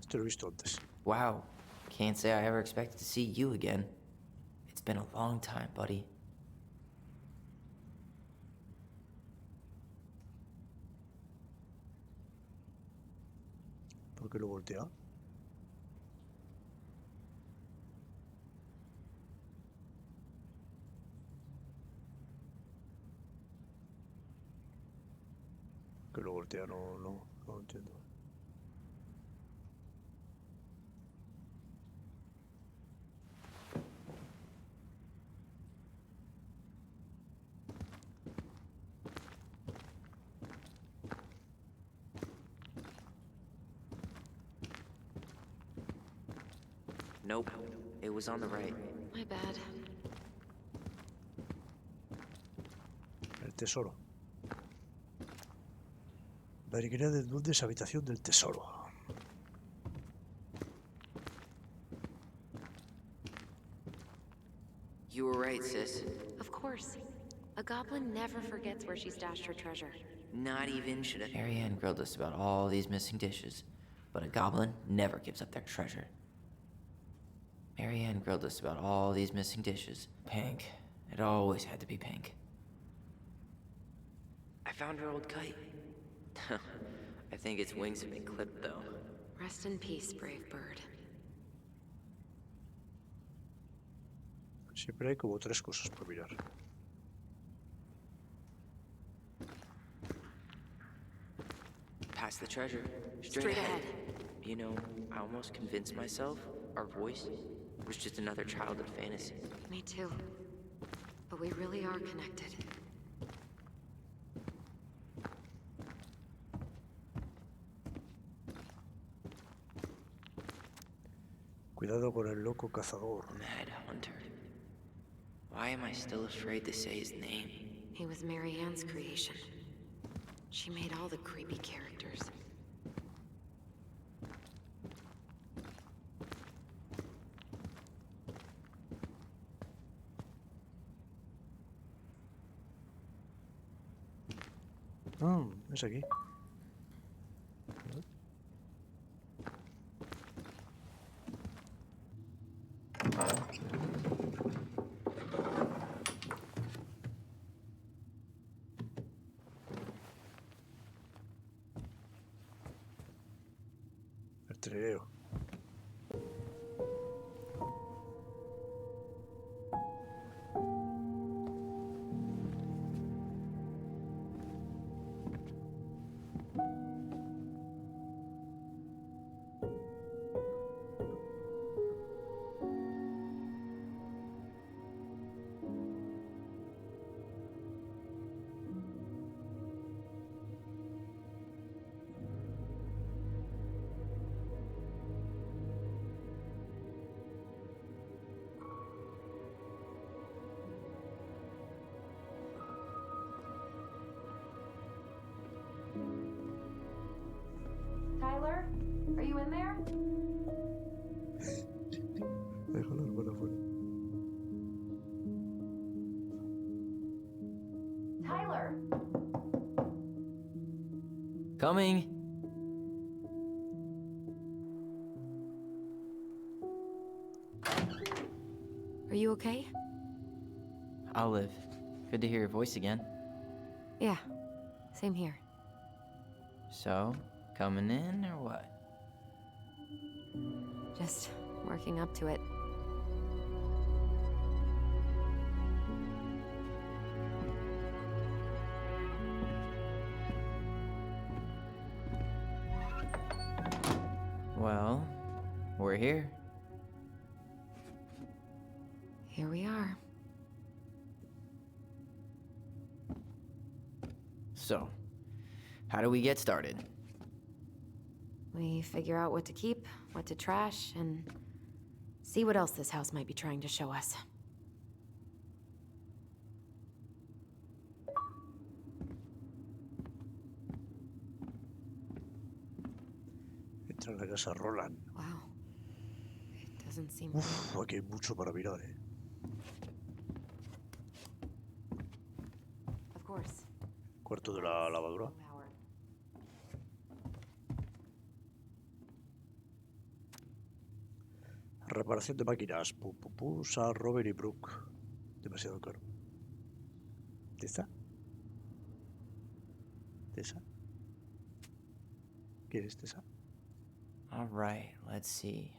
Esto lo he visto antes. Wow. Can't say I ever expected to see you again. It's been a long time, buddy. ¿Por qué lo voltea? Que lo voltea, no lo entiendo. Nope. It was on the right. My bad. El tesoro. Barriguera del duendes, habitación del tesoro. You were right, sis. Of course. A goblin never forgets where she stashed her treasure. Not even should have. Marianne grilled us about all these missing dishes, but a goblin never gives up their treasure. Marianne grilled us about all these missing dishes. Pink. It always had to be pink. I found her old kite. I think its wings have been clipped, though. Rest in peace, brave bird. Siempre hay como 3 cosas por mirar. Past the treasure. Straight ahead. You know, I almost convinced myself our voice was just another childhood fantasy. Me too. But we really are connected. Cuidado con el loco cazador. Mad Hunter. Why am I still afraid to say his name? He was Marianne's creation. She made all the creepy characters. Es aquí. El trineo. Tyler, are you in there? Deja la hermana afuera. Tyler! Coming! Are you okay? I'll live. Good to hear your voice again. Yeah, same here. So, coming in or what? Just working up to it. Well, we're here. Here we are. So, how do we get started? We figure out what to keep, what to trash, and see what else this house might be trying to show us. Entra en la casa Roland. Wow. It doesn't seem Uf, aquí hay mucho para mirar, eh. Of course. Cuarto de la lavadora. Power. Reparación de máquinas. Pusa, Robert y Brooke. Demasiado caro. ¿Tessa? ¿Tessa? ¿Quién es Tessa? All right, let's see.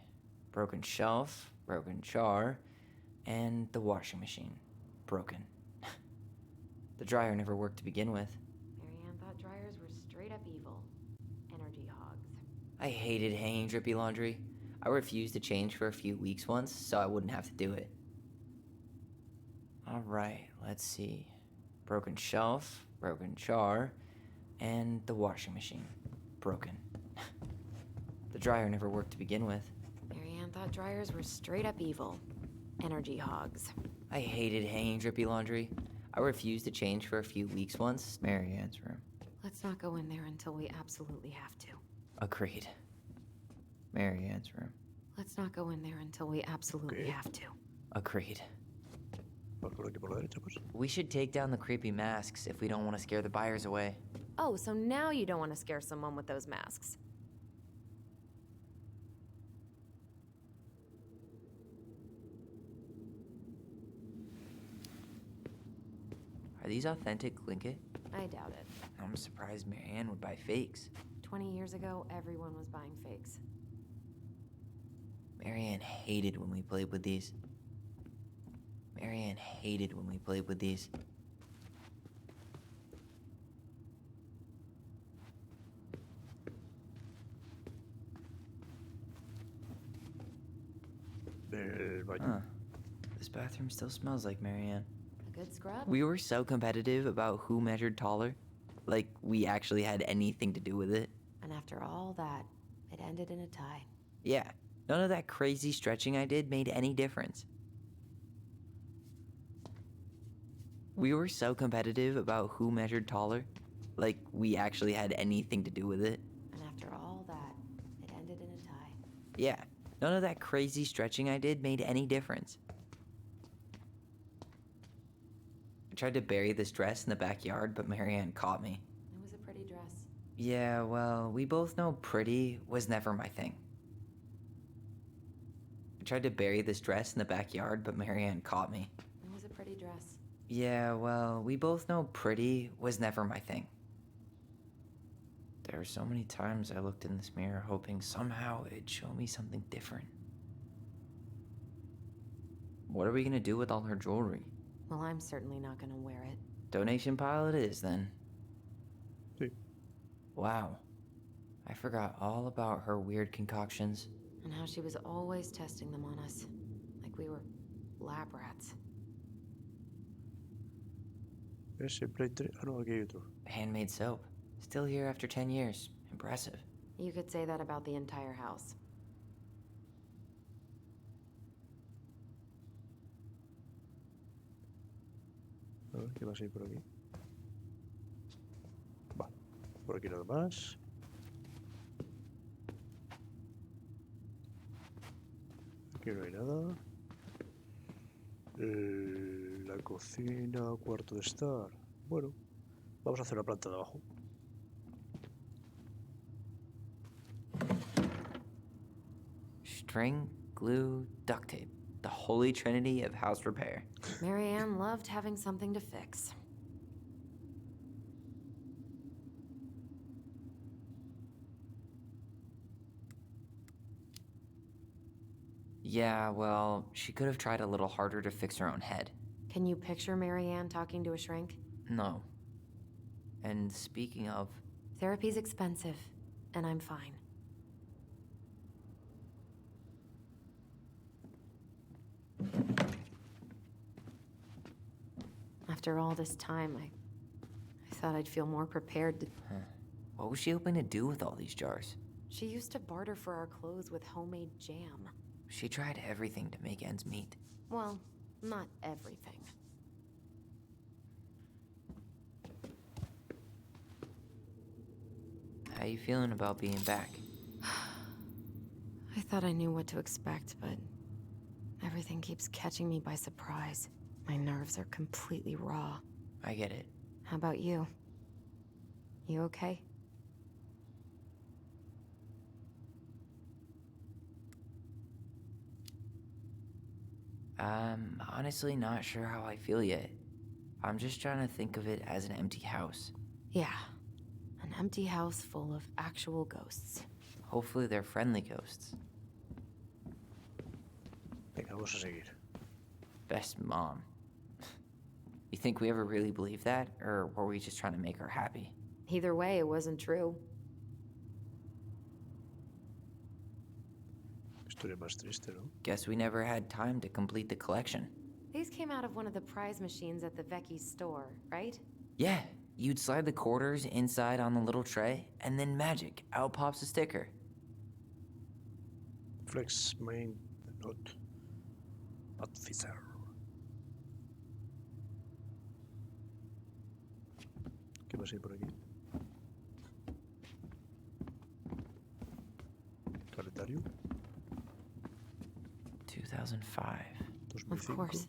Broken shelf, broken jar, and the washing machine. Broken. The dryer never worked to begin with. Marianne thought dryers were straight up evil. Energy hogs. I hated hanging drippy laundry. I refused to change for a few weeks once, so I wouldn't have to do it. All right, let's see. Broken shelf, broken jar, and the washing machine. Broken. The dryer never worked to begin with. Marianne thought dryers were straight up evil. Energy hogs. I hated hanging drippy laundry. I refused to change for a few weeks once. Marianne's room. Let's not go in there until we absolutely have to. Agreed. Marianne's room. Let's not go in there until we absolutely Okay. have to. Agreed. Vamos por aquí por la derecha, pues. We should take down the creepy masks if we don't want to scare the buyers away. Oh, so now you don't want to scare someone with those masks. Are these authentic Glinkit? I doubt it. I'm surprised Marianne would buy fakes. 20 years ago, everyone was buying fakes. Marianne hated when we played with these. Marianne hated when we played with these. El baño. Huh. This bathroom still smells like Marianne. A good scrub? We were so competitive about who measured taller. Like we actually had anything to do with it. And after all that, it ended in a tie. Yeah, none of that crazy stretching I did made any difference. We were so competitive about who measured taller. Like we actually had anything to do with it. And after all that, it ended in a tie. Yeah, none of that crazy stretching I did made any difference. I tried to bury this dress in the backyard, but Marianne caught me. It was a pretty dress. Yeah, well, we both know pretty was never my thing. I tried to bury this dress in the backyard, but Marianne caught me. It was a pretty dress. Yeah, well, we both know pretty was never my thing. There were so many times I looked in this mirror hoping somehow it'd show me something different. What are we gonna do with all her jewelry? Well, I'm certainly not gonna wear it. Donation pile it is, then. Sí. Wow. I forgot all about her weird concoctions. And how she was always testing them on us. Like we were lab rats. Siempre hay tres. Ah, no, aquí hay otro. Handmade soap. Still here after 10 years. Impressive. You could say that about the entire house. A ver, ¿qué más hay por aquí? Vale, por aquí nada más. Aquí no hay nada. La cocina, cuarto de estar. Bueno, vamos a hacer la planta de abajo. String, glue, duct tape. The holy trinity of house repair. Marianne loved having something to fix. Yeah, well, she could have tried a little harder to fix her own head. Can you picture Marianne talking to a shrink? No. And speaking of, Therapy's expensive, and I'm fine. After all this time, I thought I'd feel more prepared to... What was she hoping to do with all these jars? She used to barter for our clothes with homemade jam. She tried everything to make ends meet. Well, not everything. How you feeling about being back? I thought I knew what to expect, but everything keeps catching me by surprise. My nerves are completely raw. I get it. How about you? You okay? I'm honestly not sure how I feel yet. I'm just trying to think of it as an empty house. Yeah. An empty house full of actual ghosts. Hopefully they're friendly ghosts. Venga, vamos a seguir. Best mom. You think we ever really believed that? Or were we just trying to make her happy? Either way, it wasn't true. Historia más triste, ¿no? Guess we never had time to complete the collection. These came out of one of the prize machines at the Vecchi's store, right? Yeah, you'd slide the quarters inside on the little tray, and then magic, out pops a sticker. Flex main not officer. ¿Qué más hay por aquí? Calendario. 2005. 2005. Of course.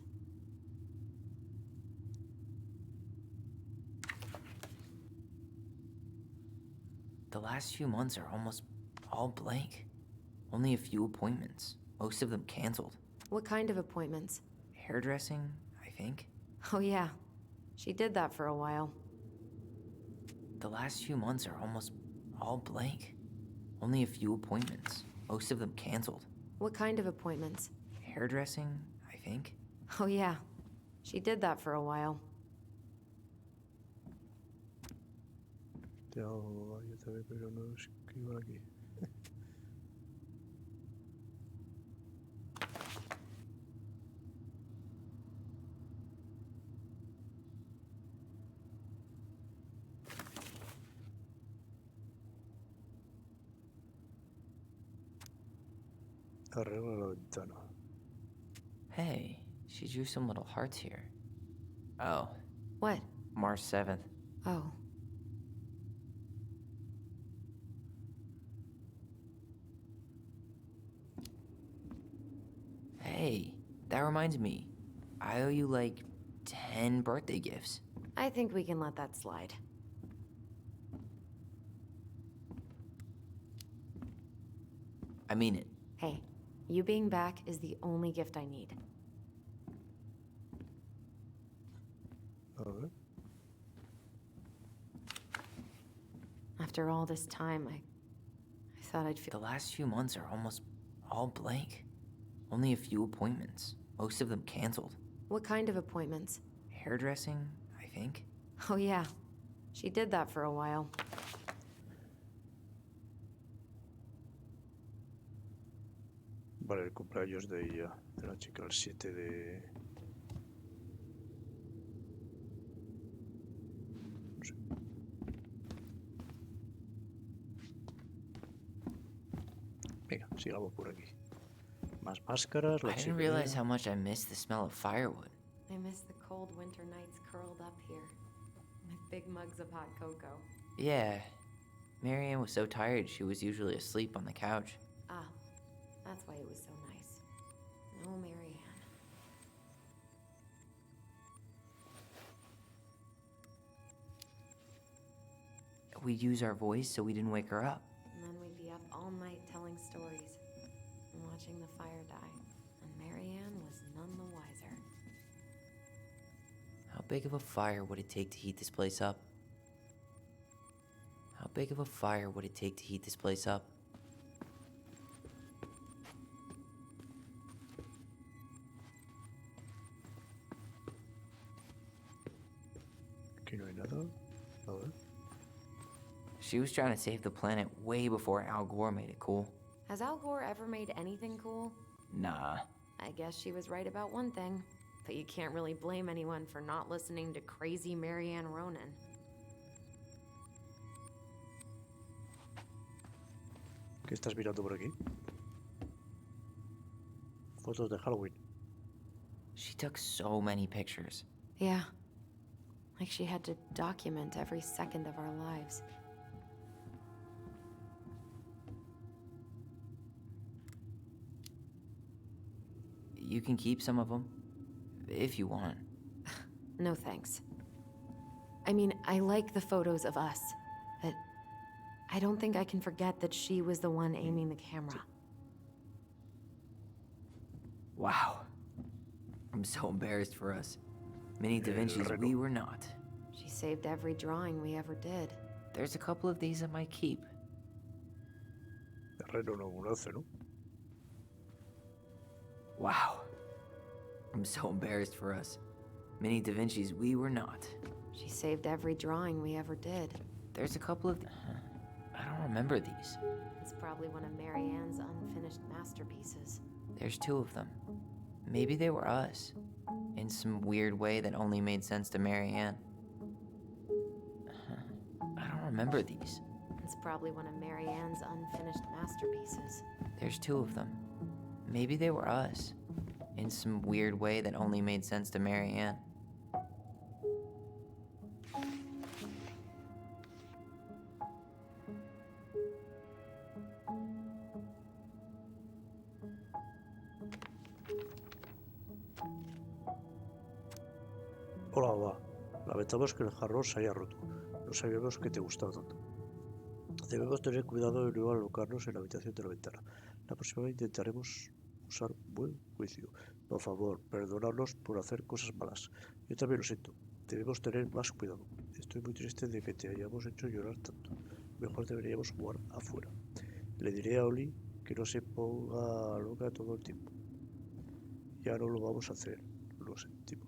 The last few months are almost all blank. Only a few appointments, most of them canceled. What kind of appointments? Hairdressing, I think. Oh yeah, she did that for a while. The last few months are almost all blank. Only a few appointments, most of them canceled. What kind of appointments? Hairdressing, I think. Oh yeah, she did that for a while. Te amo, yo también, pero no escribo aquí. Arregla la ventana. Hey, she drew some little hearts here. Oh, What? March 7th. Oh. Hey, that reminds me. I owe you like 10 birthday gifts. I think we can let that slide. I mean it. Hey, you being back is the only gift I need. A ver. After all this time, I thought I'd feel... The last few months are almost all blank. Only a few appointments, most of them canceled. What kind of appointments? Hairdressing, I think. Oh yeah, she did that for a while. Vale, el cumpleaños de ella, de la chica, el 7 de... No sé. Venga, sigamos por aquí. Más máscaras, la I didn't chimenea. realize how much I missed the smell of firewood. I miss the cold winter nights curled up here, with big mugs of hot cocoa. Yeah, Marianne was so tired she was usually asleep on the couch. Ah, that's why it was so nice. No Marianne. We'd use our voice so we didn't wake her up. And then we'd be up all night telling stories and watching the fire die. And Marianne was none the wiser. How big of a fire would it take to heat this place up? How big of a fire would it take to heat this place up? Aquí no hay nada. A ver. She was trying to save the planet way before Al Gore made it cool. Has Al Gore ever made anything cool? Nah. I guess she was right about one thing. But you can't really blame anyone for not listening to crazy Marianne Ronan. ¿Qué estás mirando por aquí? Fotos de Halloween. She took so many pictures. Yeah. Like she had to document every second of our lives. You can keep some of them, if you want. No thanks. I mean, I like the photos of us, but I don't think I can forget that she was the one aiming the camera. Wow. I'm so embarrassed for us. Many Da Vinci's we were not. She saved every drawing we ever did. There's a couple of these I might keep. Terreno no conoce, ¿no? Wow. I'm so embarrassed for us. Many Da Vinci's we were not. She saved every drawing we ever did. There's a couple of... I don't remember these. It's probably one of Mary Ann's unfinished masterpieces. There's 2 of them. Maybe they were us. In some weird way that only made sense to Mary Ann. I don't remember these. It's probably one of Mary Ann's unfinished masterpieces. There's 2 of them. Maybe they were us. In some weird way that only made sense to Mary Ann. Hola, va. Lamentamos que el jarrón se haya roto. No sabíamos que te gustaba tanto. Debemos tener cuidado de no alocarnos en la habitación de la ventana. La próxima vez intentaremos usar buen juicio. Por favor, perdonadnos por hacer cosas malas. Yo también lo siento. Debemos tener más cuidado. Estoy muy triste de que te hayamos hecho llorar tanto. Mejor deberíamos jugar afuera. Le diré a Oli que no se ponga loca todo el tiempo. Ya no lo vamos a hacer. Lo sentimos.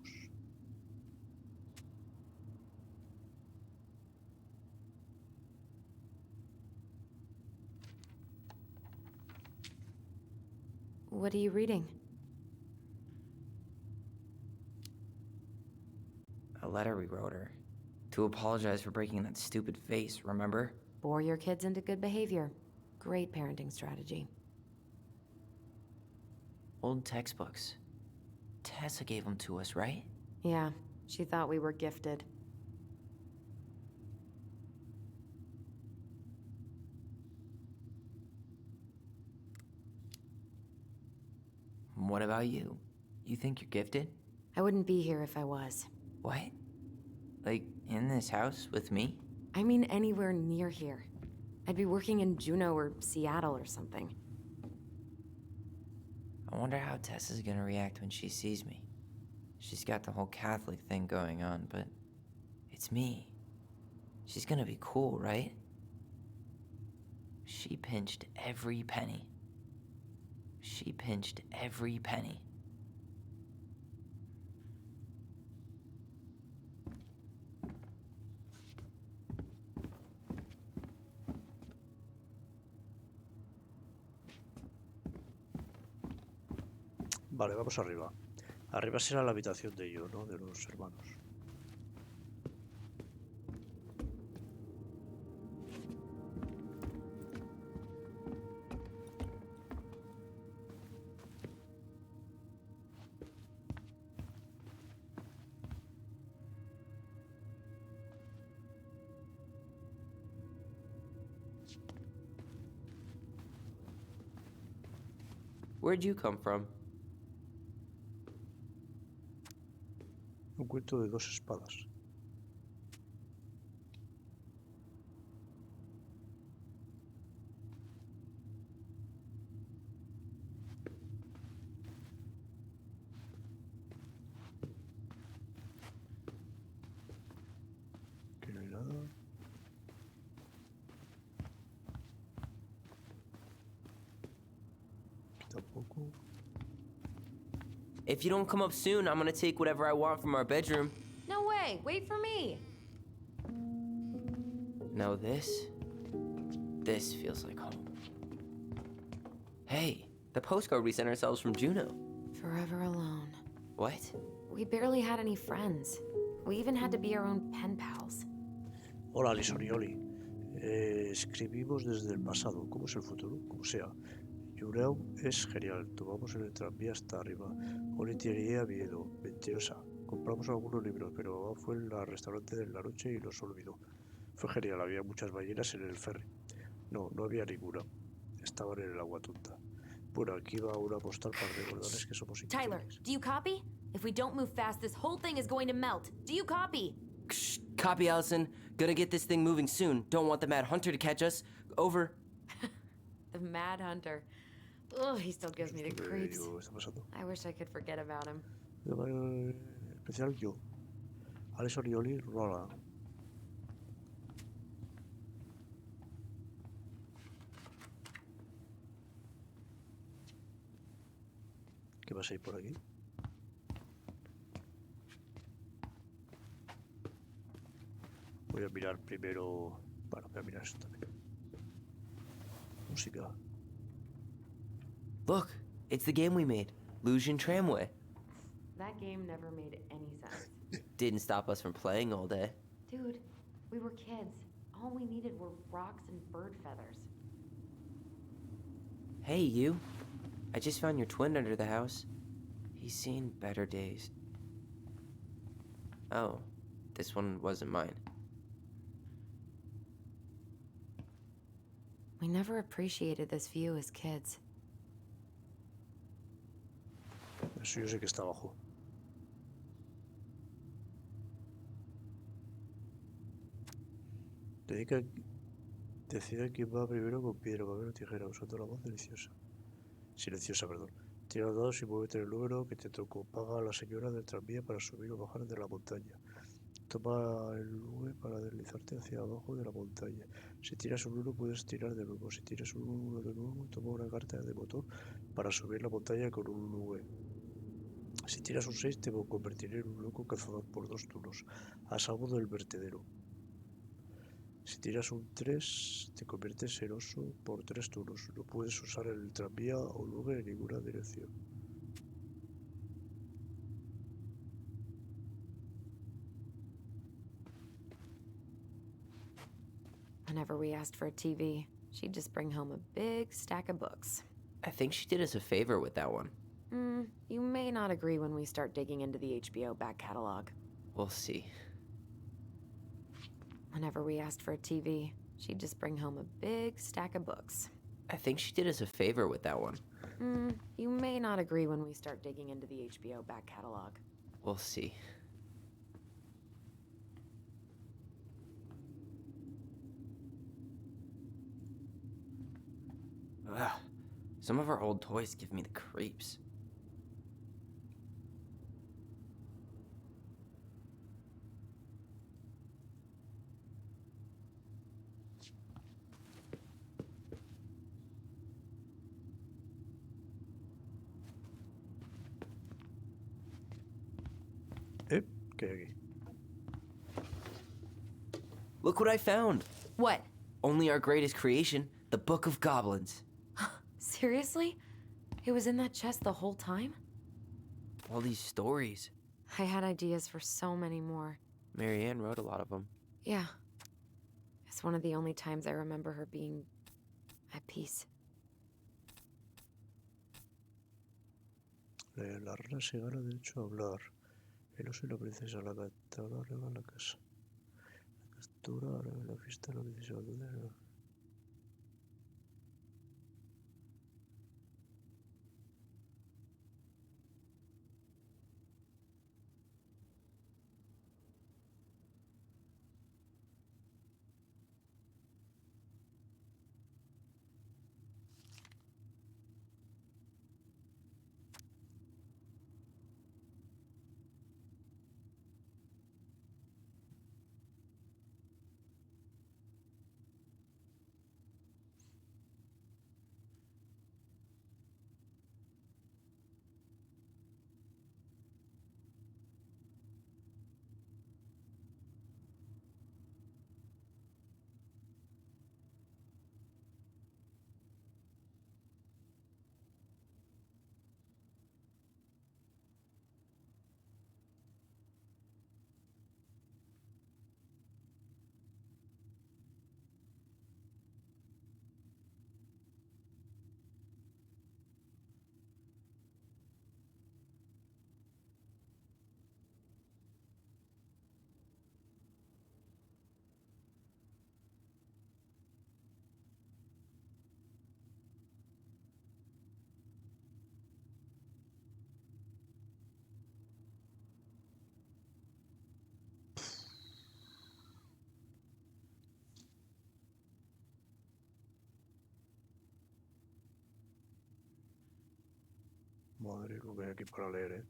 What are you reading? A letter we wrote her. To apologize for breaking that stupid vase, remember? Bore your kids into good behavior. Great parenting strategy. Old textbooks. Tessa gave them to us, right? Yeah, she thought we were gifted. What about you? You think you're gifted? I wouldn't be here if I was. What? Like, in this house with me? I mean anywhere near here. I'd be working in Juneau or Seattle or something. I wonder how Tessa's gonna react when she sees me. She's got the whole Catholic thing going on, but it's me. She's gonna be cool, right? She pinched every penny. She pinched every penny. Vale, vamos arriba. Arriba será la habitación de ellos, ¿no? De los hermanos. Where'd you come from? Un cuento de 2 espadas. Aquí no hay nada. Aquí tampoco. If you don't come up soon, I'm gonna take whatever I want from our bedroom. No way! Wait for me! No, this feels like home. Hey, the postcard we sent ourselves from Juneau. Forever alone. What? We barely had any friends. We even had to be our own pen pals. Hola, Lisonioli. escribimos desde el pasado. ¿Cómo es el futuro? Como sea. Yureum es genial. Tomamos en el tranvía hasta arriba. Oli tenía miedo. Mentirosa. Compramos algunos libros, pero fue el restaurante de la noche y los olvidó. Fue genial. Había muchas ballenas en el ferry. No, no había ninguna. Estaban en el agua tonta. Bueno, aquí va una postal para recordarles que somos Tyler, increíbles. do you copy? If we don't move fast, this whole thing is going to melt. Do you copy? Shh, copy, Allison. Gonna get this thing moving soon. Don't want the Mad Hunter to catch us. Over. The Mad Hunter. Ugh, he still gives me the creeps. Está pasando. I wish I could forget about him. Especial yo. Alison y Oli Rola. ¿Qué pasa ahí por aquí? Voy a mirar primero... Bueno, voy a mirar esto también. Música. Look, it's the game we made. Lucian Tramway. That game never made any sense. Didn't stop us from playing all day. Dude, we were kids. All we needed were rocks and bird feathers. Hey, you. I just found your twin under the house. He's seen better days. Oh, this one wasn't mine. We never appreciated this view as kids. Eso yo sé que está abajo. Decida quién va primero con piedra, papel o tijera, usando la voz silenciosa, perdón. Tira los dados y muévete el número que te tocó. Paga a la señora del tranvía para subir o bajar de la montaña. Toma el nube para deslizarte hacia abajo de la montaña. Si tiras un 1 puedes tirar de nuevo. Si tiras un 1 de nuevo, toma una carta de motor para subir la montaña con un nube. Si tiras un 6 te convertiré en un loco cazador por 2 turnos, a salvo del vertedero. Si tiras un 3 te conviertes en oso por 3 turnos. No puedes usar el tranvía o nube en ninguna dirección. Whenever we asked for a TV, she'd just bring home a big stack of books. I think she did us a favor with that one. You may not agree when we start digging into the HBO back catalog. We'll see. Whenever we asked for a TV, she'd just bring home a big stack of books. I think she did us a favor with that one. You may not agree when we start digging into the HBO back catalog. We'll see. Ugh. Some of our old toys give me the creeps. ¿Qué hay aquí? Look what I found! What? Only our greatest creation, the Book of Goblins. Seriously? It was in that chest the whole time? All these stories. I had ideas for so many more. Marianne wrote a lot of them. Yeah. It's one of the only times I remember her being at peace. La rana se gana derecho a hablar. El oso y la princesa, la captura arriba la casa. La captura arriba la fiesta, la princesa. Madre, lo que hay aquí para leer, ¿eh?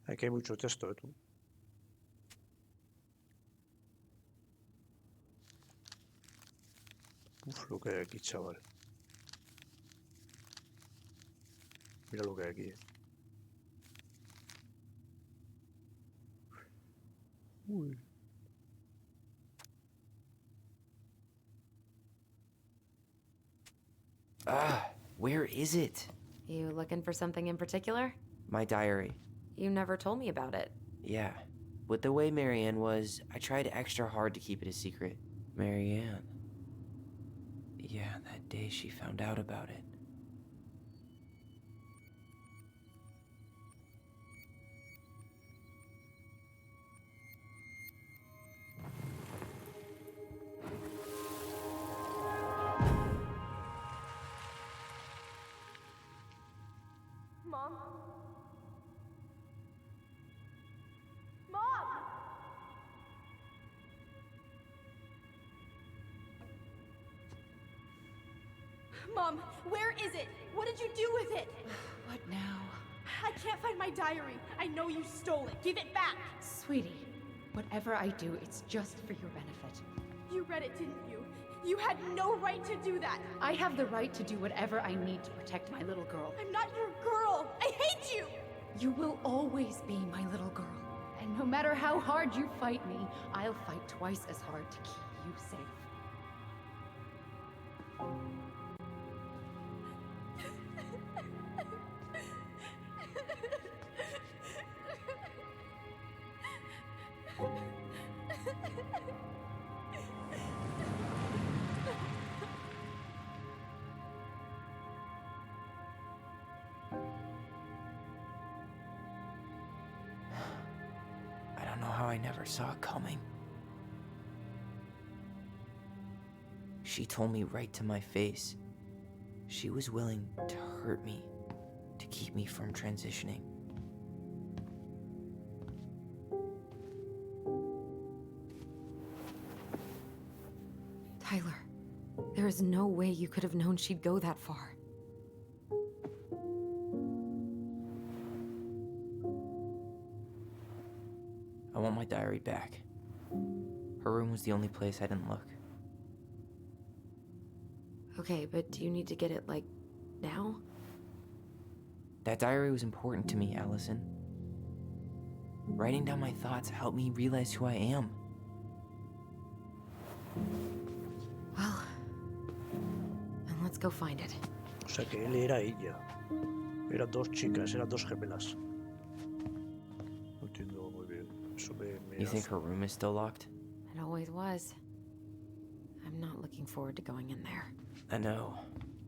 Aquí hay mucho texto, ¿eh, tú? Uf, lo que hay aquí, chaval. Mira lo que hay aquí, ¿eh? Uy. Where is it? You looking for something in particular? My diary. You never told me about it. Yeah. With the way Marianne was, I tried extra hard to keep it a secret. Marianne. Yeah, that day she found out about it. Mom? Mom! Mom, where is it? What did you do with it? What now? I can't find my diary. I know you stole it. Give it back. Sweetie, whatever I do, it's just for your benefit. You read it, didn't you? You had no right to do that. I have the right to do whatever I need to protect my little girl. I'm not your girl. I hate you. You will always be my little girl. And no matter how hard you fight me, I'll fight twice as hard to keep you safe. I don't know how I never saw it coming. She told me right to my face. She was willing to hurt me, to keep me from transitioning. Tyler, there is no way you could have known she'd go that far. I want my diary back. Her room was the only place I didn't look. Okay, but do you need to get it, like, now? That diary was important to me, Allison. Writing down my thoughts helped me realize who I am. Well, then let's go find it. O sea que él era ella. Eran dos chicas, eran dos gemelas. No entiendo muy bien. Eso me You think hace- her room is still locked? It always was. I'm not looking forward to going in there. I know,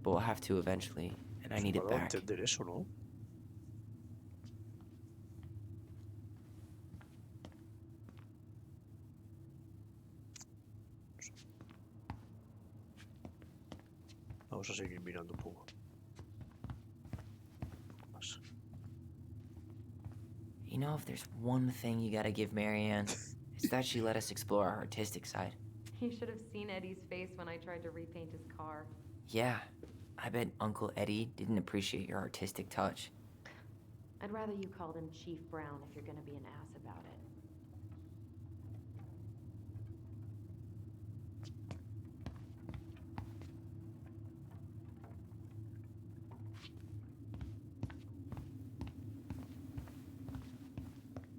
but we'll have to eventually, and I need it Para back. entender eso, ¿no? Vamos a seguir mirando un poco. You know, if there's one thing you gotta give Marianne, it's that she let us explore our artistic side. You should have seen Eddie's face when I tried to repaint his car. Yeah, I bet Uncle Eddie didn't appreciate your artistic touch. I'd rather you called him Chief Brown if you're gonna be an ass about it.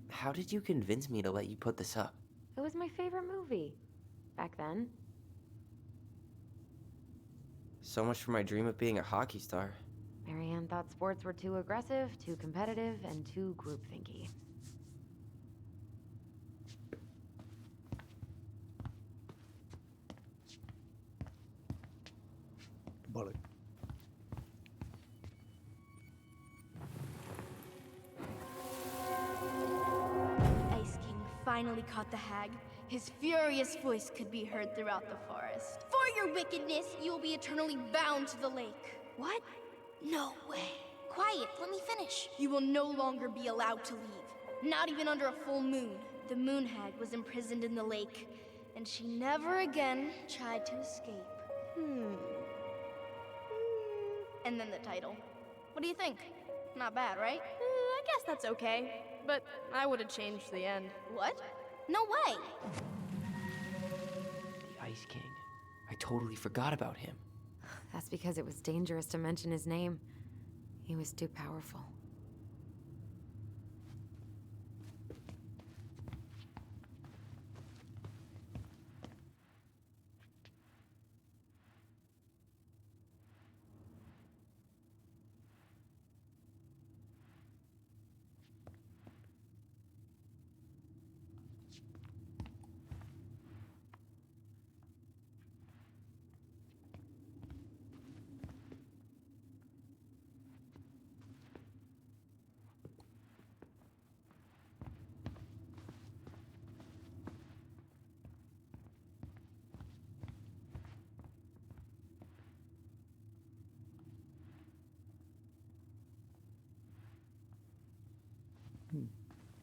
How did you convince me to let you put this up? It was my favorite movie. Back then. So much for my dream of being a hockey star. Marianne thought sports were too aggressive, too competitive, and too groupthinky. Vale. Ice King finally caught the hag. His furious voice could be heard throughout the forest. For your wickedness, you will be eternally bound to the lake. What? No way. Quiet, let me finish. You will no longer be allowed to leave. Not even under a full moon. The moon hag was imprisoned in the lake, and she never again tried to escape. And then the title. What do you think? Not bad, right? I guess that's okay. But I would have changed the end. What? No way! The Ice King. I totally forgot about him. That's because it was dangerous to mention his name. He was too powerful.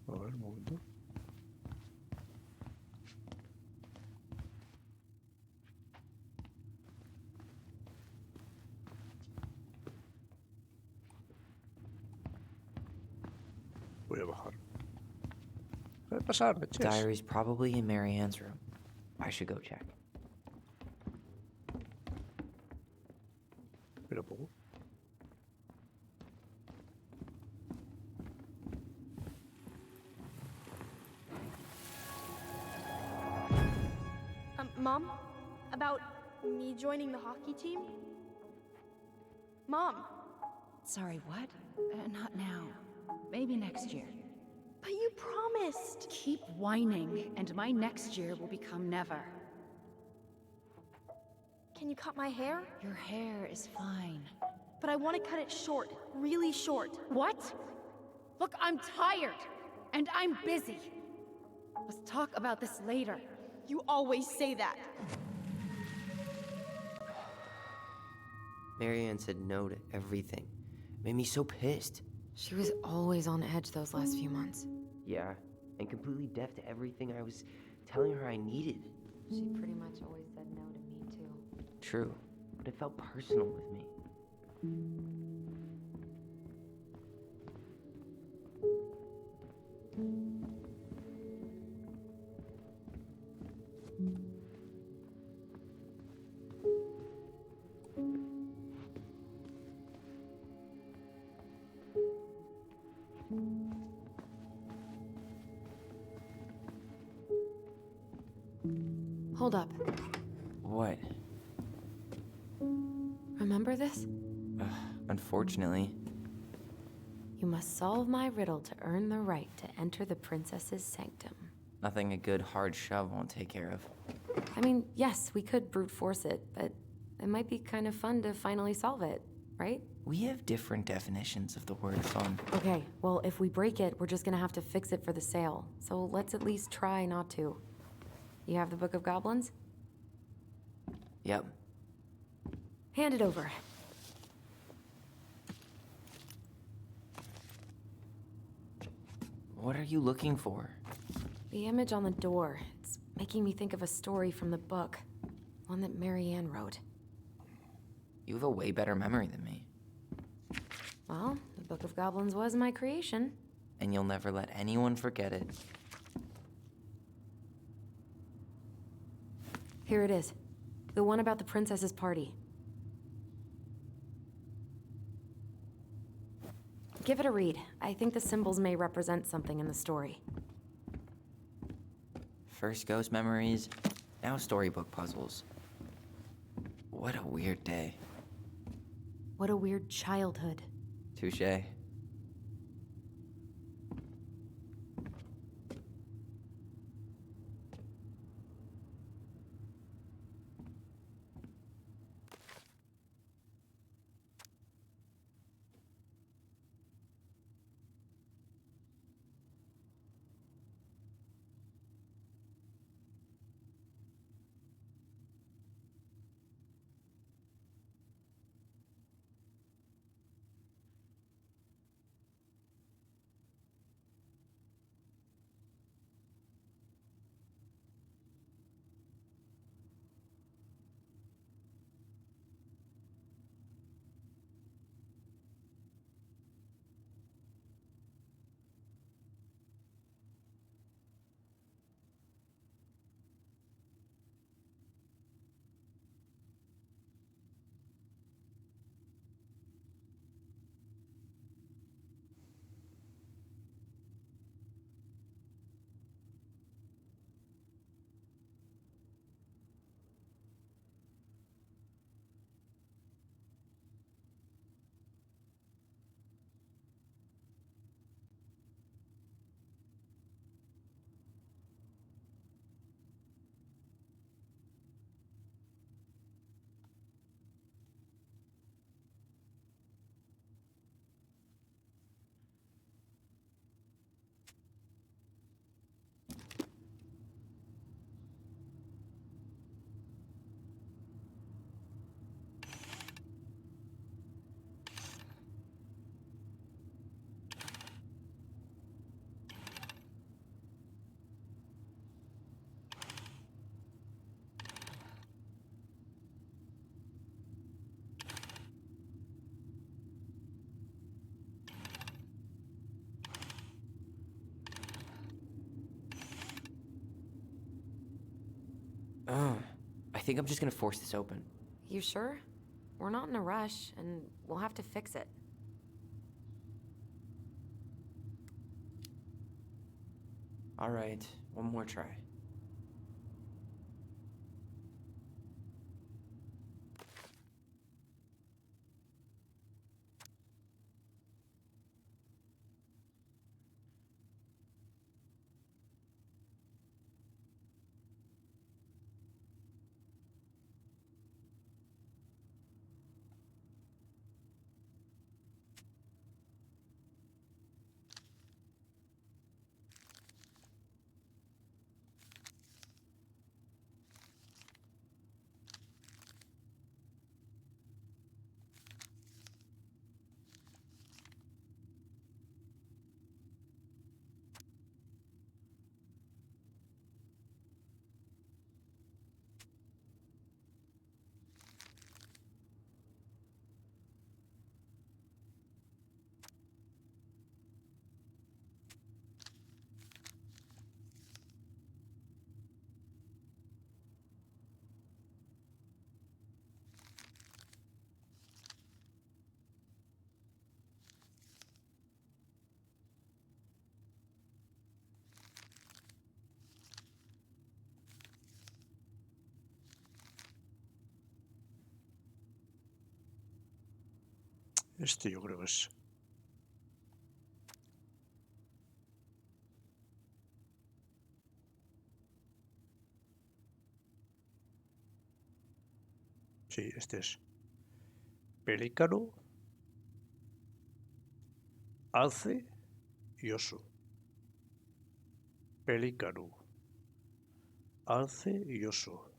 A ver, un momento. Voy a bajar. Voy a pasar, me ches. Diary's probably in Marianne's room. I should go check. Espera un poco. Mom? About me joining the hockey team? Mom, Sorry, what? Not now. Maybe next year. but you promised. Keep whining, and my next year will become never. Can you cut my hair? Your hair is fine. But I want to cut it short, really short. What? Look, I'm tired, and I'm busy. Let's talk about this later. You always say that. Marianne said no to everything. Made me so pissed. She was always on edge those last few months. Yeah, and completely deaf to everything I was telling her I needed. She pretty much always said no to me, too. True, but it felt personal with me. Hold up. What? Remember this? Unfortunately. You must solve my riddle to earn the right to enter the princess's sanctum. Nothing a good hard shove won't take care of. I mean, yes, we could brute force it, but it might be kind of fun to finally solve it, right? We have different definitions of the word fun. Okay, well, if we break it, we're just gonna have to fix it for the sale. So let's at least try not to. You have the Book of Goblins? Yep. Hand it over. What are you looking for? The image on the door. It's making me think of a story from the book. One that Marianne wrote. You have a way better memory than me. Well, the Book of Goblins was my creation. And you'll never let anyone forget it. Here it is. The one about the princess's party. Give it a read. I think the symbols may represent something in the story. First ghost memories, now storybook puzzles. What a weird day. What a weird childhood. Touché. I think I'm just gonna force this open. You sure? We're not in a rush, and we'll have to fix it. Alright, one more try. Este yo creo que es. Sí, este es. Pelícano, alce y oso. Pelícano, alce y oso.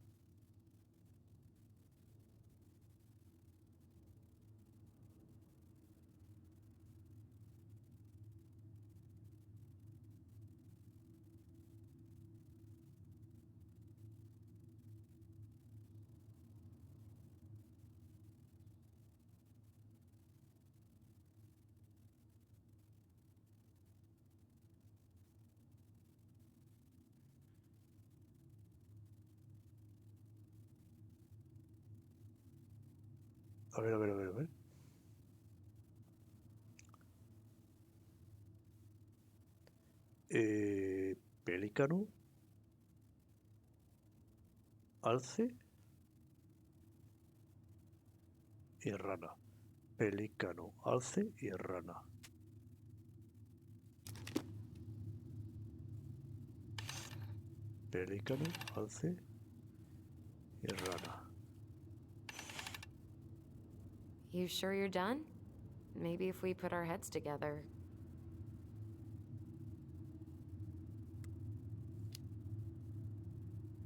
A ver, a ver, a ver, a ver. Pelícano. Alce. Y rana. Pelícano, alce y rana. Pelícano, alce y rana. You sure you're done? Maybe if we put our heads together.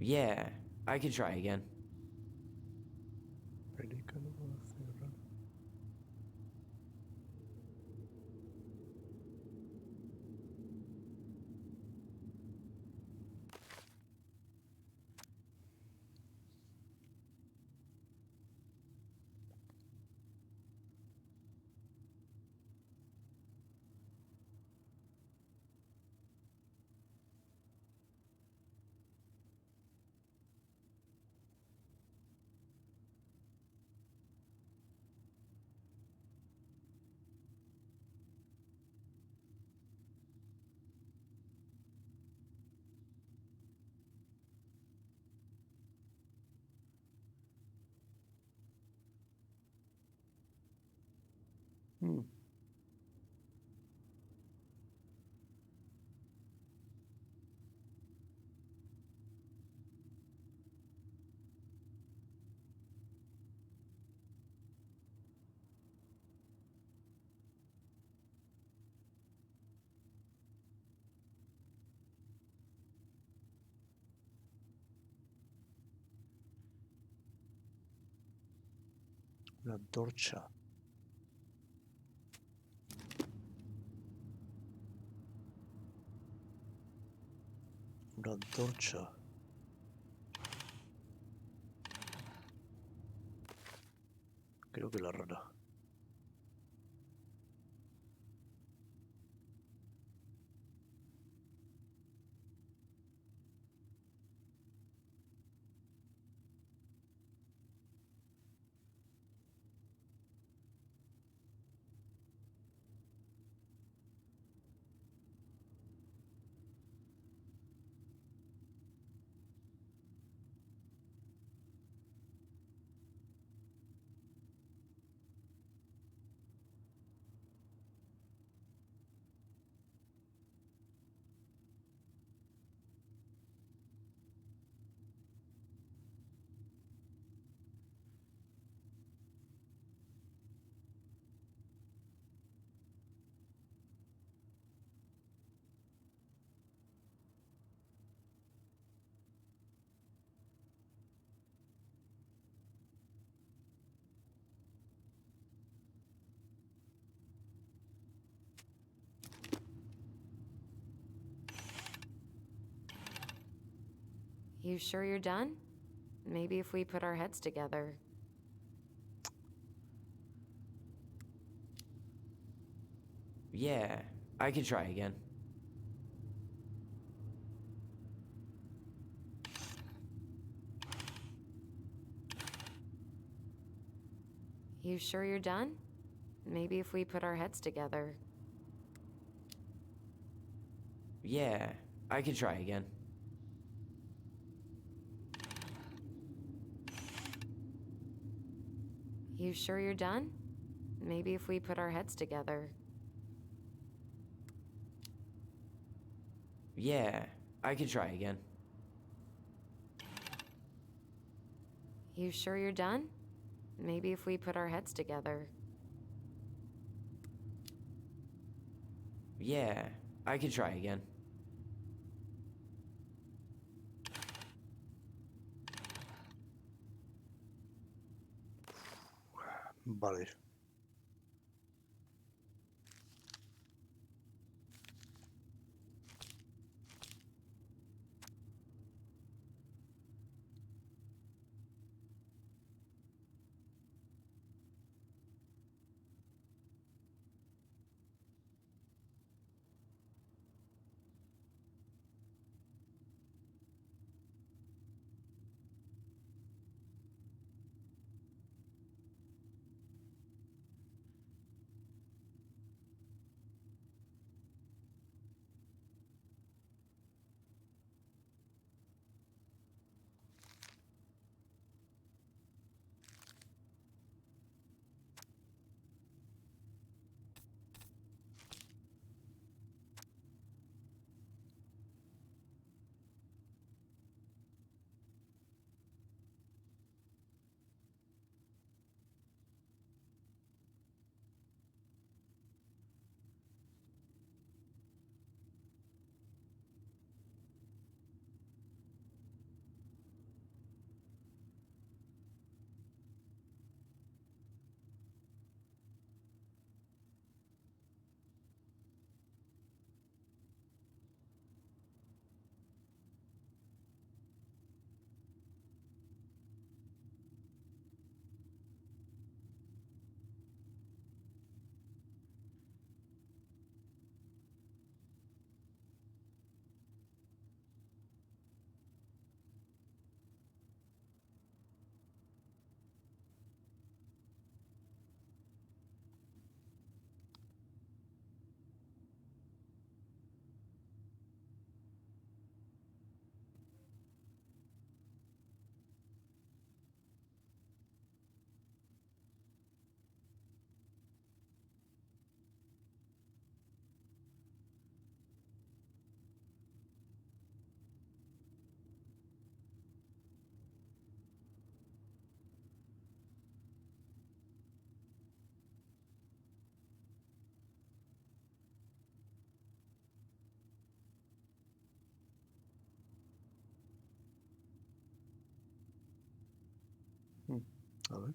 Yeah, I could try again. Pelícano, alce y rana. Hmm. Una antorcha. Una antorcha. Creo que la rana. You sure you're done? Maybe if we put our heads together. Yeah, I could try again. You sure you're done? Maybe if we put our heads together. Yeah, I could try again. You sure you're done? Maybe if we put our heads together. Yeah, I could try again. You sure you're done? Maybe if we put our heads together. Yeah, I could try again. Vale. A ver.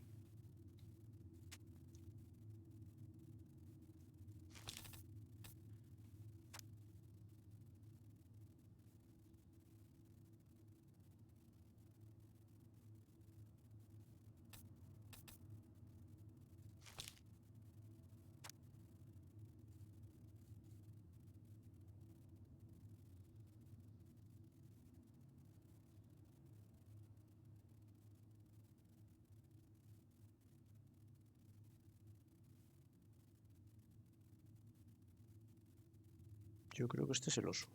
Yo creo que este es el oso.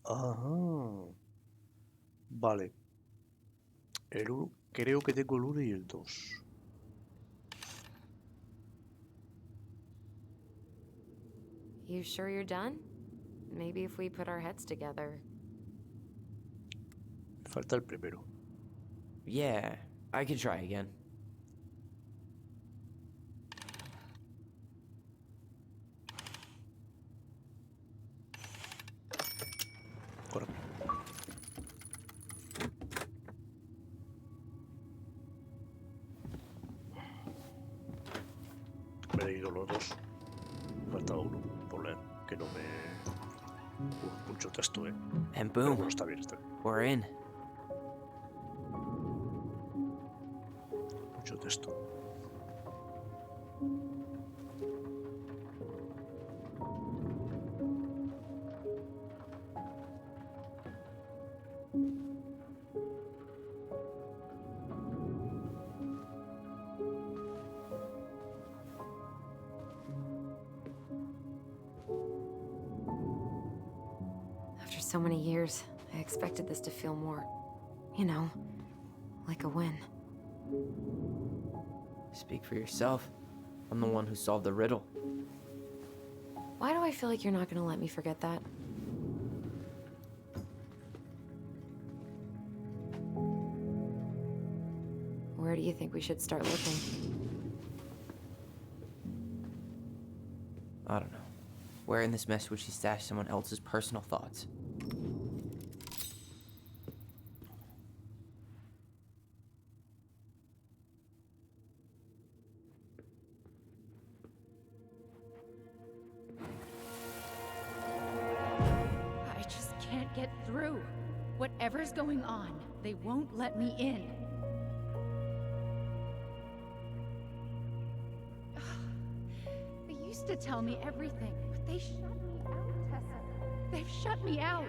Ajá. Vale. Creo que tengo el 1 y el 2. You sure you're done? maybe if we put our heads together. Falta el primero. Yeah, I could try again. Corre. Me he leído los dos. Faltaba uno por leer, que no me... mucho texto, And Pero boom, bueno, está bien, está bien. we're in. Mucho texto. After so many years, I expected this to feel more, you know, like a win. Speak for yourself. I'm the one who solved the riddle. Why do I feel like you're not gonna let me forget that? Where do you think we should start looking? I don't know. Where in this mess would she stash someone else's personal thoughts? I just can't get through. Whatever's going on, they won't let me in. They used to tell me everything, but they shut me out, Tessa. They've shut me out.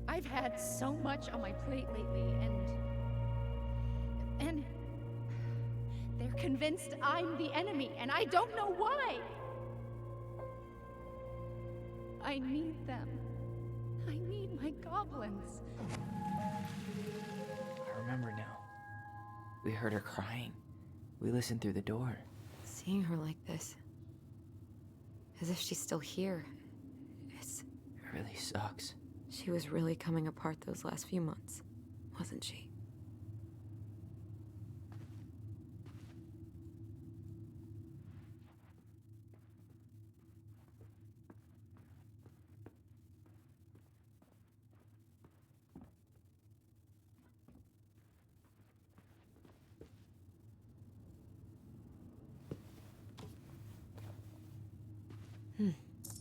I've had so much on my plate lately, and they're convinced I'm the enemy, and I don't know why. I need them. I need my goblins. I remember now. We heard her crying. We listened through the door. Seeing her like this, as if she's still here, It really sucks. she was really coming apart those last few months, wasn't she?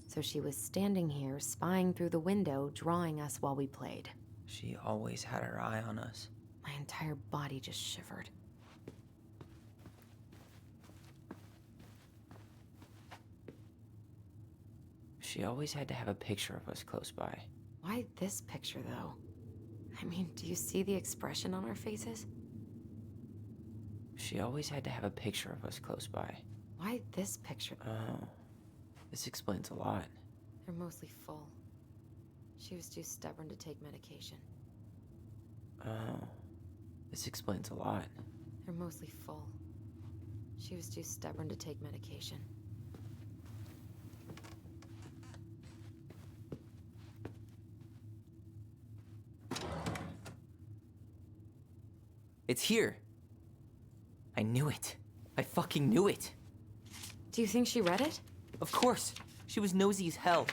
So she was standing here, spying through the window, drawing us while we played. She always had her eye on us. My entire body just shivered. She always had to have a picture of us close by. Why this picture, though? I mean, do you see the expression on our faces? She always had to have a picture of us close by. Why this picture? Oh, this explains a lot. They're mostly full. She was too stubborn to take medication. Oh, this explains a lot. They're mostly full. She was too stubborn to take medication. It's here. I knew it. I fucking knew it. Do you think she read it? Of course. She was nosy as hell.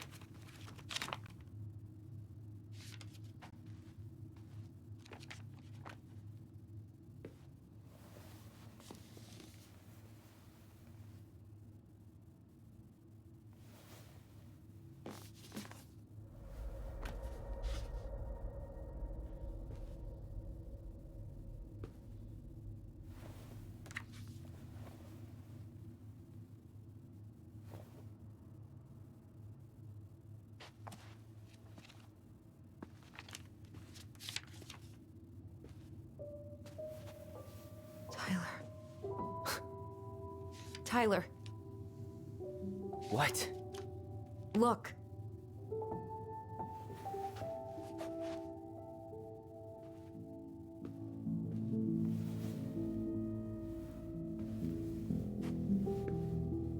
Tyler. What? Look.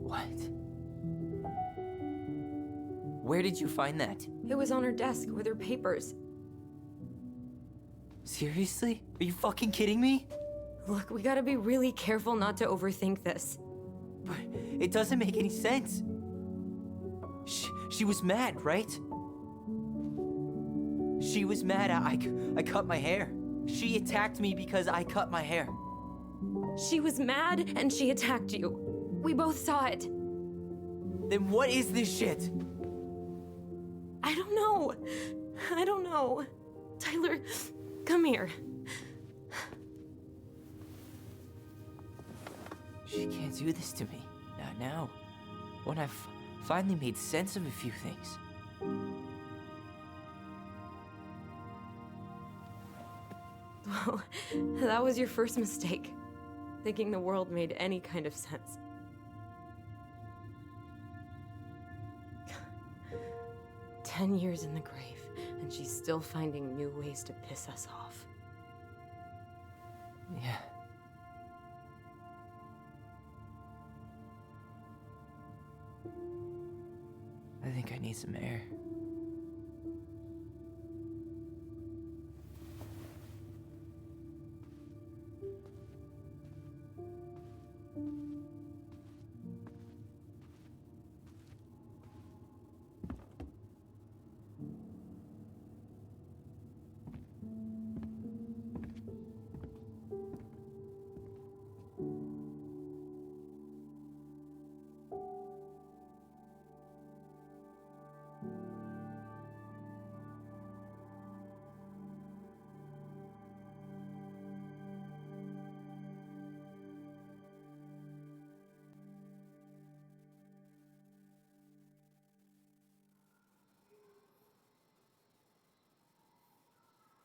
What? Where did you find that? It was on her desk with her papers. Seriously? Are you fucking kidding me? Look, we gotta be really careful not to overthink this. But it doesn't make any sense. She was mad, right? She was mad I cut my hair. She attacked me because I cut my hair. She was mad and she attacked you. We both saw it. Then what is this shit? I don't know. I don't know. Tyler, come here. She can't do this to me. Not now. When I've finally made sense of a few things. Well, that was your first mistake. Thinking the world made any kind of sense. "10 years in the grave, and she's still finding new ways to piss us off." Yeah. I think I need some air.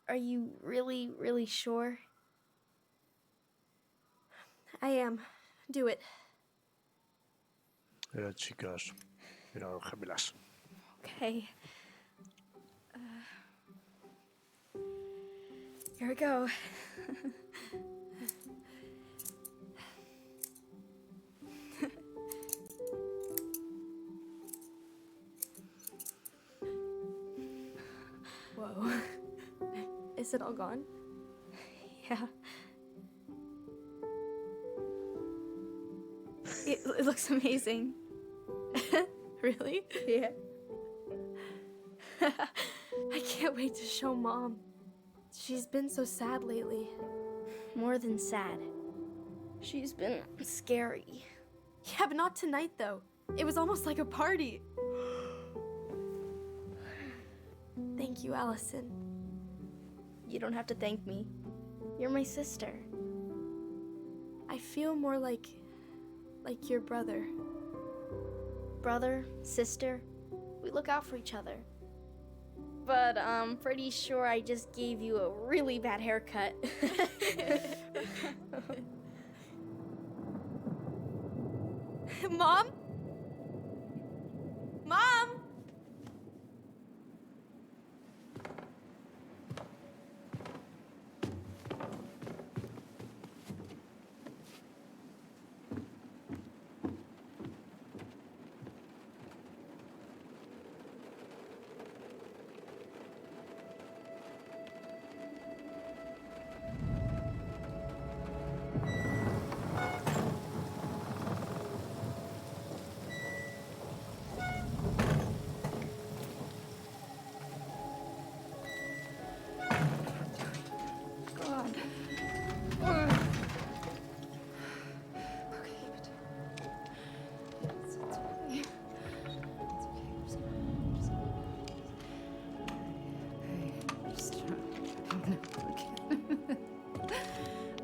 Are you really, really sure? I am. Do it. Chicas, mira los gemelas. Okay. Here we go. Whoa. Is it all gone? Yeah. It looks amazing. Really? Yeah. I can't wait to show Mom. She's been so sad lately. More than sad. She's been scary. Yeah, but not tonight, though. It was almost like a party. Thank you, Allison. You don't have to thank me. You're my sister. I feel more like your brother. Brother, sister, we look out for each other. But I'm pretty sure I just gave you a really bad haircut. Mom? Mom?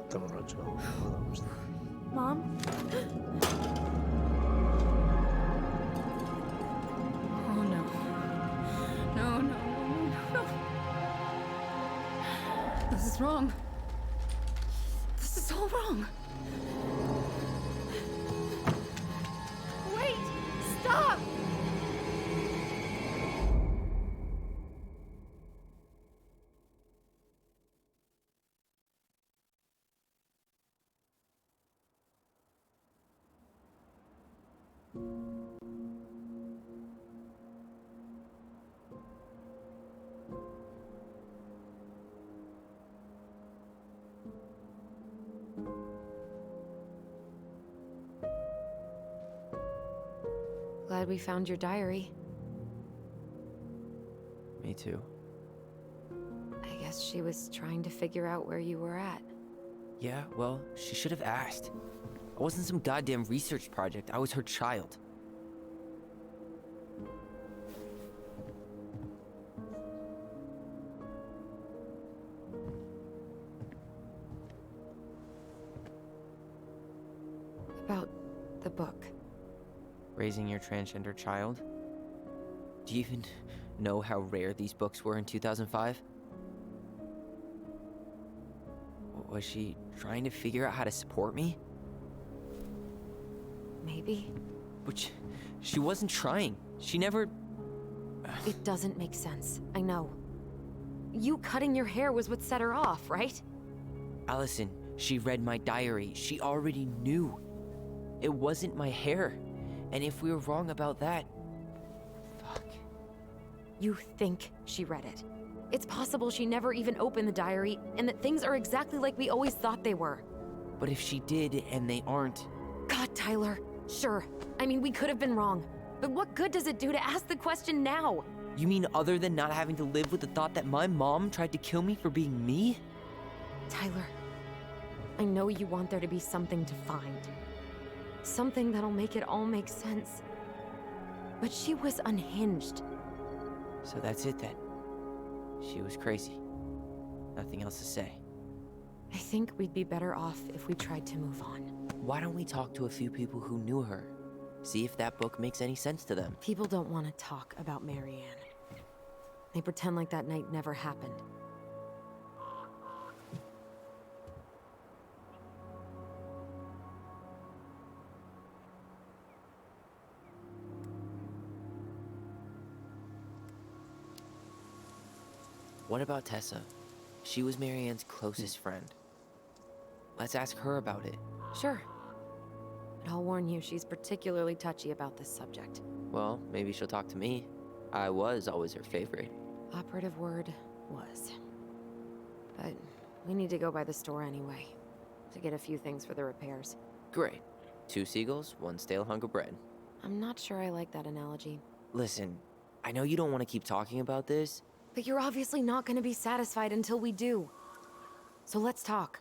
Está borracho. No, está. Mom? Oh no. No, no, no, no, no. This is wrong. This is all wrong. Wait! Stop! glad we found your diary. Me too. I guess she was trying to figure out where you were at. Yeah, well, she should have asked. I wasn't some goddamn research project. I was her child. About the book. Raising your transgender child? Do you even know how rare these books were in 2005? Was she trying to figure out how to support me? Maybe. But she wasn't trying. She never... It doesn't make sense. I know. You cutting your hair was what set her off, right? Allison, she read my diary. She already knew. It wasn't my hair. And if we were wrong about that... Fuck. You think she read it. It's possible she never even opened the diary, and that things are exactly like we always thought they were. But if she did, and they aren't... God, Tyler. Sure. I mean, we could have been wrong. But what good does it do to ask the question now? You mean other than not having to live with the thought that my mom tried to kill me for being me? Tyler, I know you want there to be something to find. Something that'll make it all make sense. But she was unhinged. So that's it then. She was crazy. Nothing else to say. I think we'd be better off if we tried to move on. Why don't we talk to a few people who knew her? See if that book makes any sense to them. People don't want to talk about Marianne. They pretend like that night never happened. What about Tessa? She was Marianne's closest friend. Let's ask her about it. Sure. But I'll warn you, she's particularly touchy about this subject. Well, maybe she'll talk to me. I was always her favorite. Operative word was. But we need to go by the store anyway, to get a few things for the repairs. Great. 2 seagulls, 1 stale hunk of bread. I'm not sure I like that analogy. Listen, I know you don't want to keep talking about this. But you're obviously not going to be satisfied until we do. So let's talk.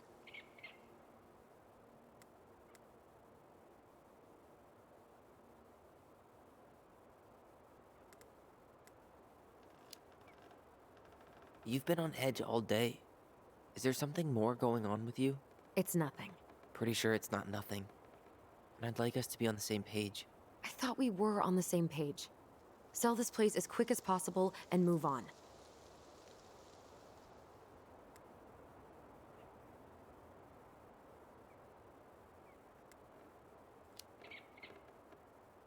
You've been on edge all day. Is there something more going on with you? It's nothing. Pretty sure it's not nothing. And I'd like us to be on the same page. I thought we were on the same page. Sell this place as quick as possible and move on.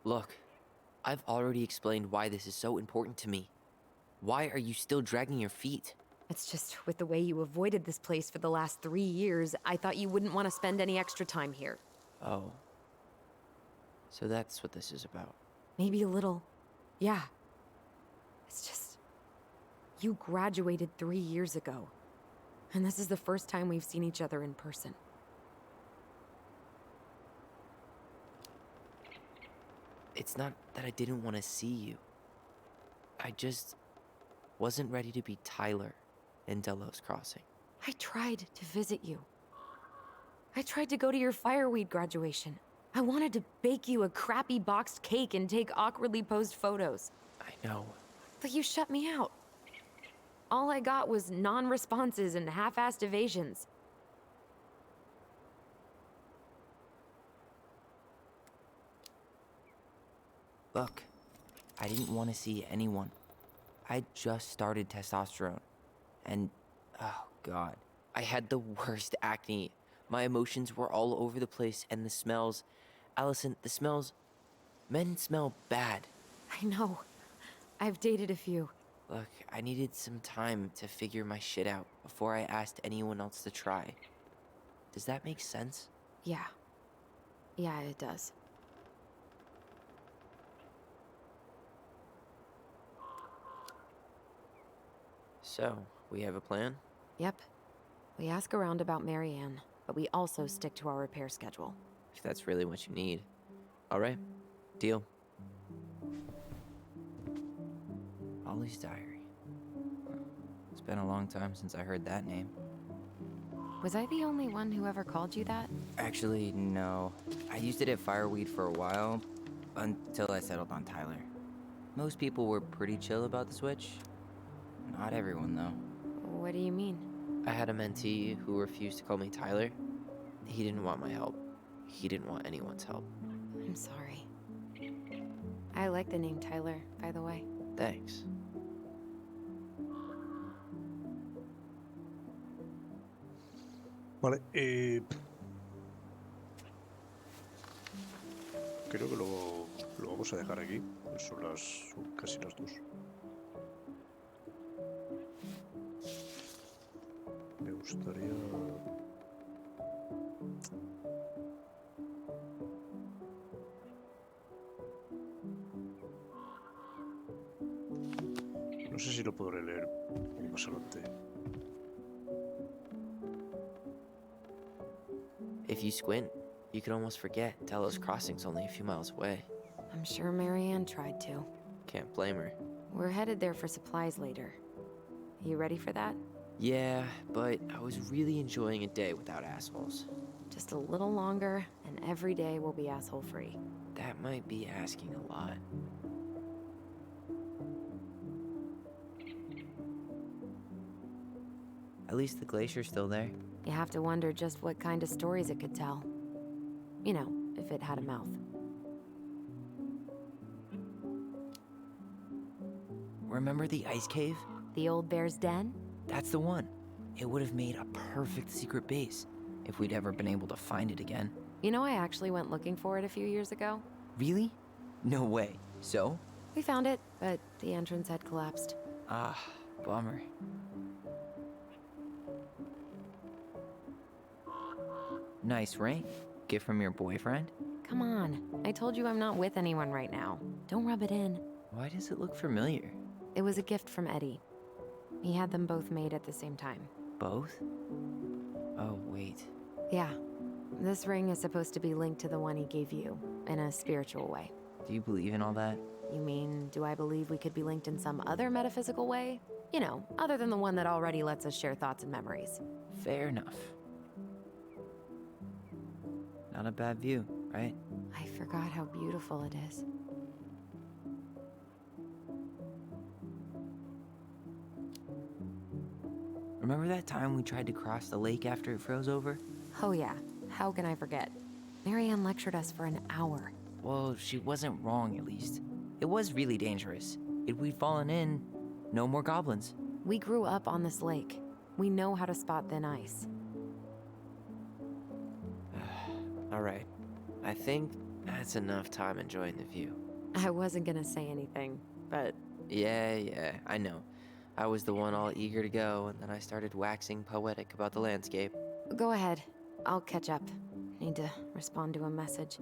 Look, I've already explained why this is so important to me. Why are you still dragging your feet? It's just with the way you avoided this place for the last 3 years, I thought you wouldn't want to spend any extra time here. Oh. So that's what this is about. Maybe a little. Yeah. It's just... You graduated 3 years ago. And this is the first time we've seen each other in person. It's not that I didn't want to see you. I just wasn't ready to be Tyler in Delos Crossing. I tried to visit you. I tried to go to your fireweed graduation. I wanted to bake you a crappy boxed cake and take awkwardly posed photos. I know. But you shut me out. All I got was non-responses and half-assed evasions. Look, I didn't want to see anyone. I just started testosterone. And, oh god, I had the worst acne. My emotions were all over the place, and the smells... Allison, the smells... Men smell bad. I know. I've dated a few. Look, I needed some time to figure my shit out before I asked anyone else to try. Does that make sense? Yeah. Yeah, it does. So, we have a plan? Yep. We ask around about Marianne, but we also stick to our repair schedule. If that's really what you need. Alright, deal. Ollie's diary. It's been a long time since I heard that name. Was I the only one who ever called you that? Actually, no. I used it at Fireweed for a while, until I settled on Tyler. Most people were pretty chill about the switch. Not everyone, though. What do you mean? I had a mentee who refused to call me Tyler. He didn't want my help. He didn't want anyone's help. I'm sorry. I like the name Tyler, by the way. Thanks. Vale, creo que lo vamos a dejar aquí. Son casi las 2. Me gustaría... No sé si lo podré leer más adelante. If you squint, you can almost forget Delos Crossing's only a few miles away. I'm sure Marianne tried to. Can't blame her. We're headed there for supplies later. You ready for that? Yeah, but I was really enjoying a day without assholes. Just a little longer, and every day will be asshole-free. That might be asking a lot. At least the glacier's still there. You have to wonder just what kind of stories it could tell. You know, if it had a mouth. Remember the ice cave? The old bear's den? That's the one. It would have made a perfect secret base if we'd ever been able to find it again. You know, I actually went looking for it a few years ago. Really? No way. So? We found it, but the entrance had collapsed. Ah, bummer. Nice ring. Gift from your boyfriend? Come on. I told you I'm not with anyone right now. Don't rub it in. Why does it look familiar? It was a gift from Eddie. He had them both made at the same time. Both? Oh, wait. Yeah. This ring is supposed to be linked to the one he gave you, in a spiritual way. Do you believe in all that? You mean, do I believe we could be linked in some other metaphysical way? You know, other than the one that already lets us share thoughts and memories. Fair enough. Not a bad view, right? I forgot how beautiful it is. Remember that time we tried to cross the lake after it froze over? Oh yeah, how can I forget? Marianne lectured us for an hour. Well, she wasn't wrong, at least. It was really dangerous. If we'd fallen in, no more goblins. We grew up on this lake. We know how to spot thin ice. All right. I think that's enough time enjoying the view. I wasn't gonna say anything, but... Yeah, I know. I was the one all eager to go, and then I started waxing poetic about the landscape. Go ahead. I'll catch up. Need to respond to a message.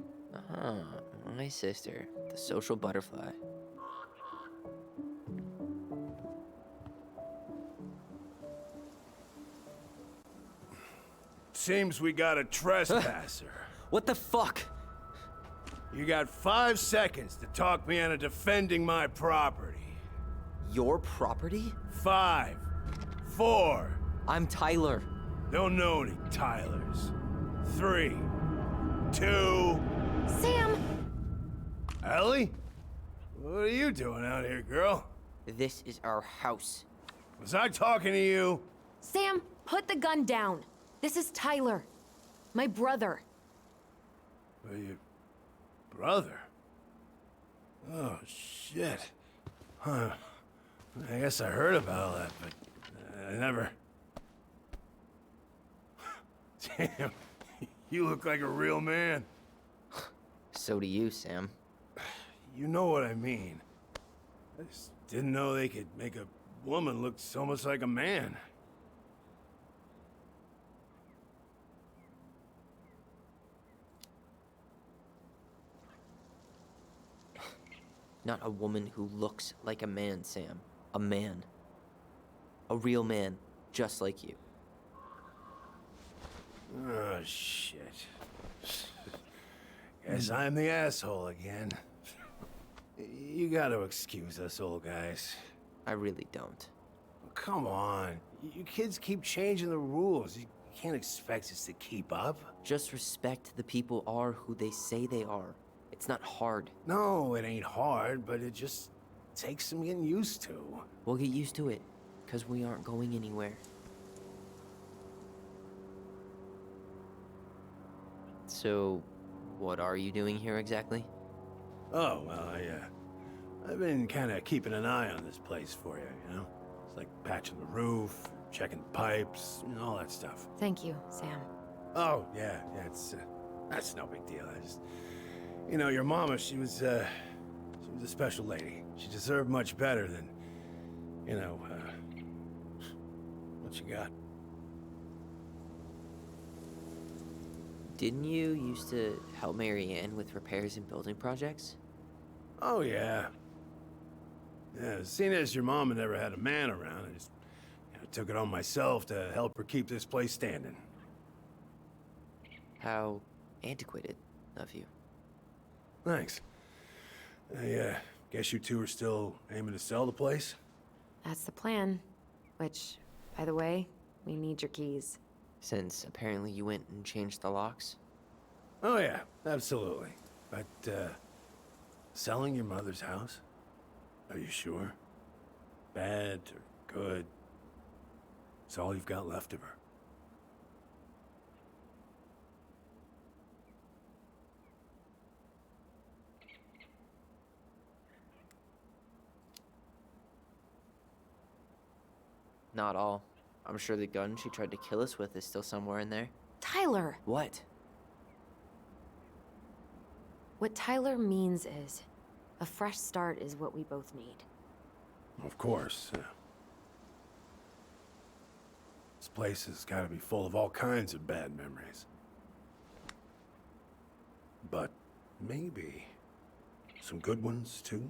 My sister, the social butterfly. Seems we got a trespasser. What the fuck? You got 5 seconds to talk me into defending my property. Your property? 5, 4. I'm Tyler. Don't know any Tylers. 3, 2. Sam! Ellie? What are you doing out here, girl? This is our house. Was I talking to you? Sam, put the gun down. This is Tyler. My brother. Your brother? Oh, shit. Huh. I guess I heard about all that, but I never... Damn, you look like a real man. So do you, Sam. You know what I mean. I just didn't know they could make a woman look so much like a man. Not a woman who looks like a man, Sam. A man. A real man, just like you. Oh, shit. Guess I'm the asshole again. You gotta excuse us old guys. I really don't. Come on. You kids keep changing the rules. You can't expect us to keep up. Just respect the people are who they say they are. It's not hard. No, it ain't hard, but it just takes some getting used to. We'll get used to it, because we aren't going anywhere. So, what are you doing here exactly? Oh, well, I've been kind of keeping an eye on this place for you, you know? It's like patching the roof, checking the pipes, and all that stuff. Thank you, Sam. Oh, yeah, that's no big deal. I just, you know, your mama, she was a special lady. She deserved much better than, you know, what you got. Didn't you used to help Mary Ann with repairs and building projects? Oh, yeah. Yeah, seeing as your mama never had a man around, I just took it on myself to help her keep this place standing. How antiquated of you. Thanks. I guess you two are still aiming to sell the place? That's the plan. Which, by the way, we need your keys. Since apparently you went and changed the locks? Oh yeah, absolutely. But, selling your mother's house? Are you sure? Bad or good? It's all you've got left of her. Not all. I'm sure the gun she tried to kill us with is still somewhere in there. Tyler! What? What Tyler means is, a fresh start is what we both need. Of course. This place has got to be full of all kinds of bad memories. But maybe some good ones, too?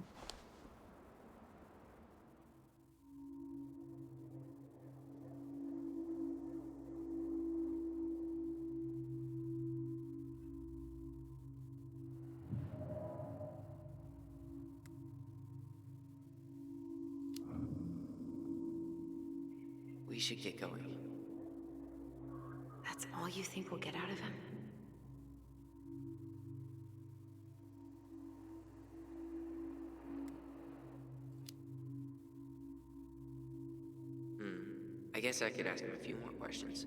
We should get going. That's all you think we'll get out of him? I guess I could ask him a few more questions.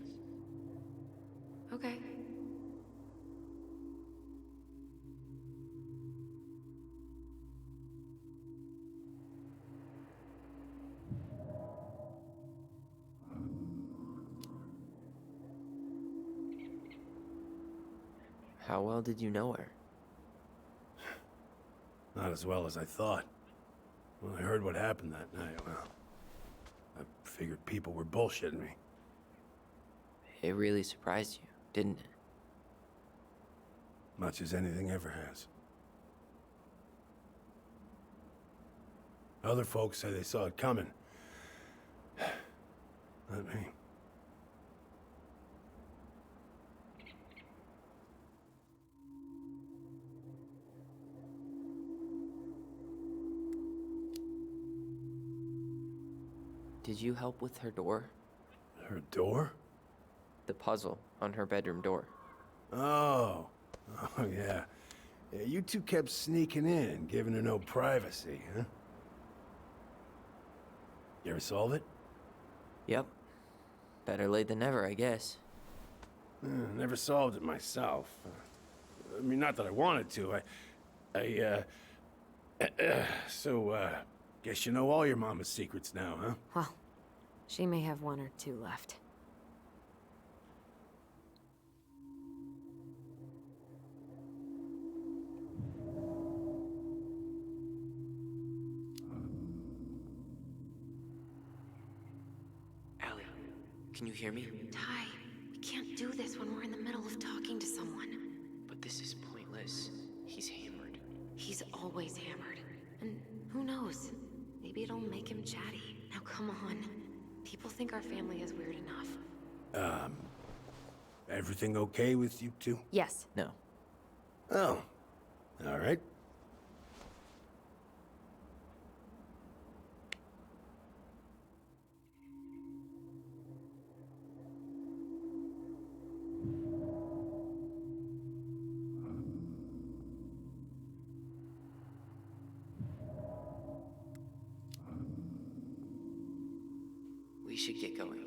Okay. How well did you know her? Not as well as I thought. When I heard what happened that night, well, I figured people were bullshitting me. It really surprised you, didn't it? Much as anything ever has. Other folks say they saw it coming. Not me. Did you help with her door? Her door? The puzzle on her bedroom door. Oh. Oh, yeah. Yeah, you two kept sneaking in, giving her no privacy, huh? You ever solve it? Yep. Better late than never, I guess. Never solved it myself. I mean, not that I wanted to. Guess you know all your mama's secrets now, huh? Well, she may have one or two left. Allie, can you hear me? Ty, we can't do this when we're in the middle of talking to someone. But this is pointless. He's hammered. He's always hammered. And who knows? Maybe it'll make him chatty. Now come on. People think our family is weird enough. Everything okay with you two? Yes. No. Oh. All right. We should get going.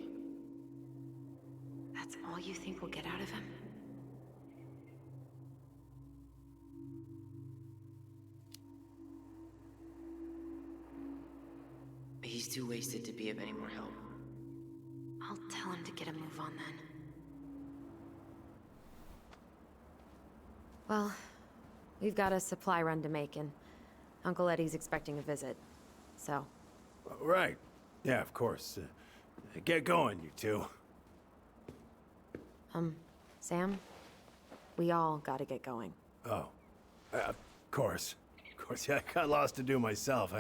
That's all you think we'll get out of him? He's too wasted to be of any more help. I'll tell him to get a move on then. Well, we've got a supply run to make, and Uncle Eddie's expecting a visit. So, Right. Yeah, of course. Get going, you two. Sam, we all gotta get going. Oh. Of course. Of course, yeah, I got lots to do myself.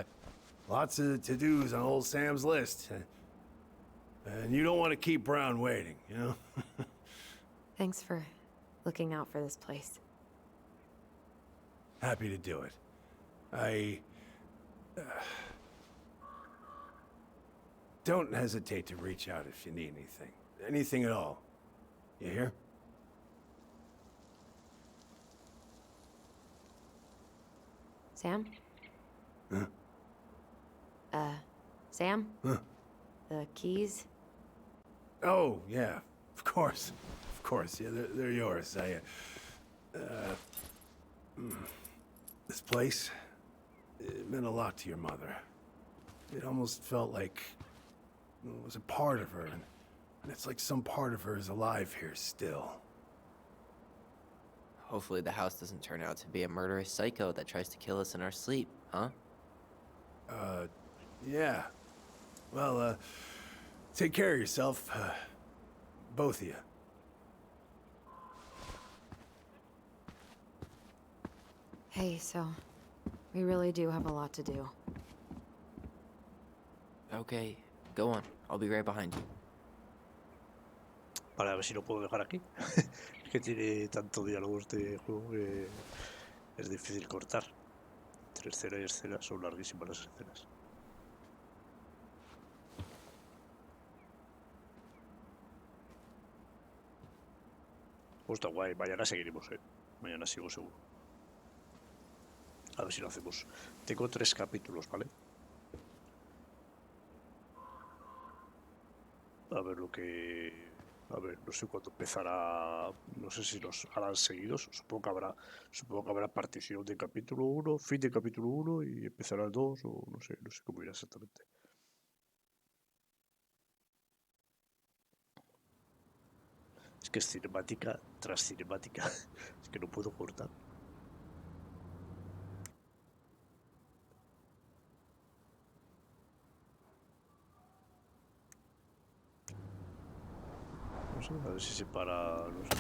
Lots of to-dos on old Sam's list. And you don't want to keep Brown waiting, you know? Thanks for looking out for this place. Happy to do it. Don't hesitate to reach out if you need anything. Anything at all. You hear? Sam? Huh? Sam? Huh? The keys? Oh, yeah. Of course. Of course. Yeah, they're yours. This place, it meant a lot to your mother. It almost felt like it was a part of her, and it's like some part of her is alive here still. Hopefully the house doesn't turn out to be a murderous psycho that tries to kill us in our sleep, huh? Yeah. Well, take care of yourself, both of you. Hey, so we really do have a lot to do. Okay, go on. I'll be right behind you. Vale, a ver si lo puedo dejar aquí. Es que tiene tanto diálogo este juego que es difícil cortar. Entre escena y escena son larguísimas las escenas. Está guay, mañana seguiremos, mañana sigo seguro. A ver si lo hacemos. Tengo 3 capítulos, ¿vale? A ver lo que... A ver, no sé cuándo empezará... No sé si los harán seguidos. Supongo que habrá partición de capítulo 1, fin de capítulo 1 y empezará el 2 o no sé cómo irá exactamente. Es que es cinemática tras cinemática. Es que no puedo cortar. No sé, a ver si se para... No sé.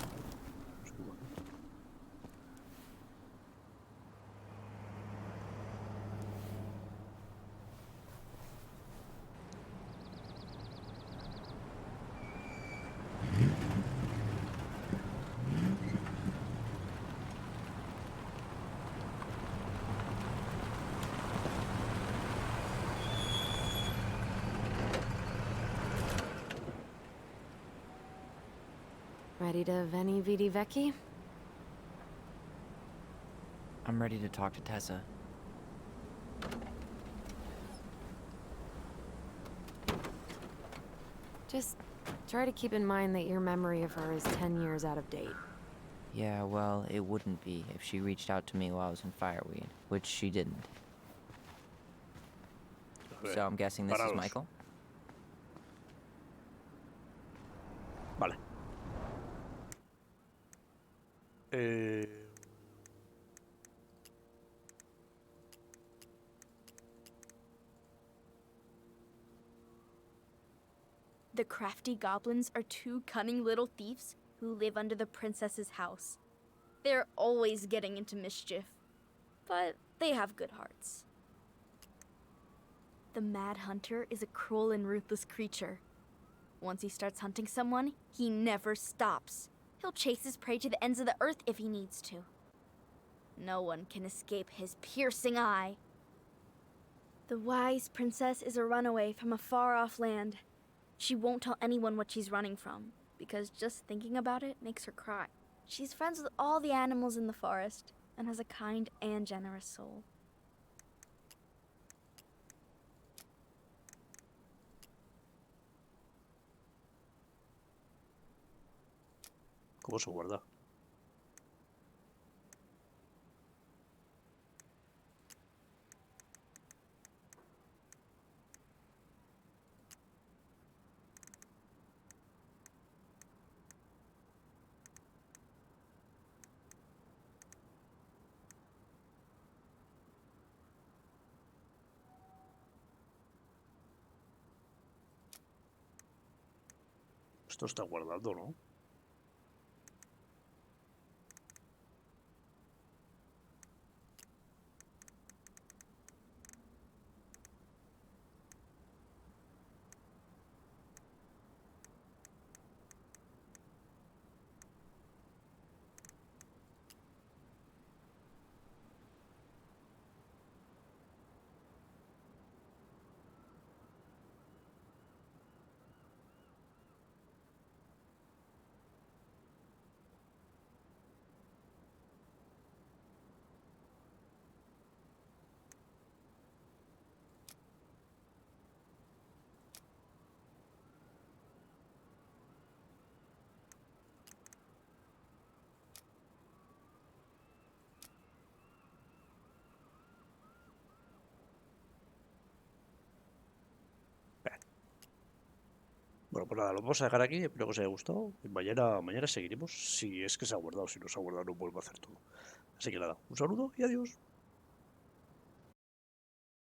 No sé cómo. Ready to Veni Vidi Vecchi? I'm ready to talk to Tessa. Just try to keep in mind that your memory of her is 10 years out of date. Yeah, well, it wouldn't be if she reached out to me while I was in Fireweed, which she didn't. So I'm guessing this is Michael? Vale. The crafty goblins are 2 cunning little thieves who live under the princess's house. They're always getting into mischief, but they have good hearts. The Mad Hunter is a cruel and ruthless creature. Once he starts hunting someone, he never stops. He'll chase his prey to the ends of the earth if he needs to. No one can escape his piercing eye. The wise princess is a runaway from a far-off land. She won't tell anyone what she's running from, because just thinking about it makes her cry. She's friends with all the animals in the forest, and has a kind and generous soul. ¿Cómo se guarda? Esto está guardado, ¿no? Bueno, pues nada, lo vamos a dejar aquí. Espero que os haya gustado. Y mañana seguiremos. Si es que se ha guardado. Si no se ha guardado, no vuelvo a hacer todo. Así que nada, un saludo y adiós.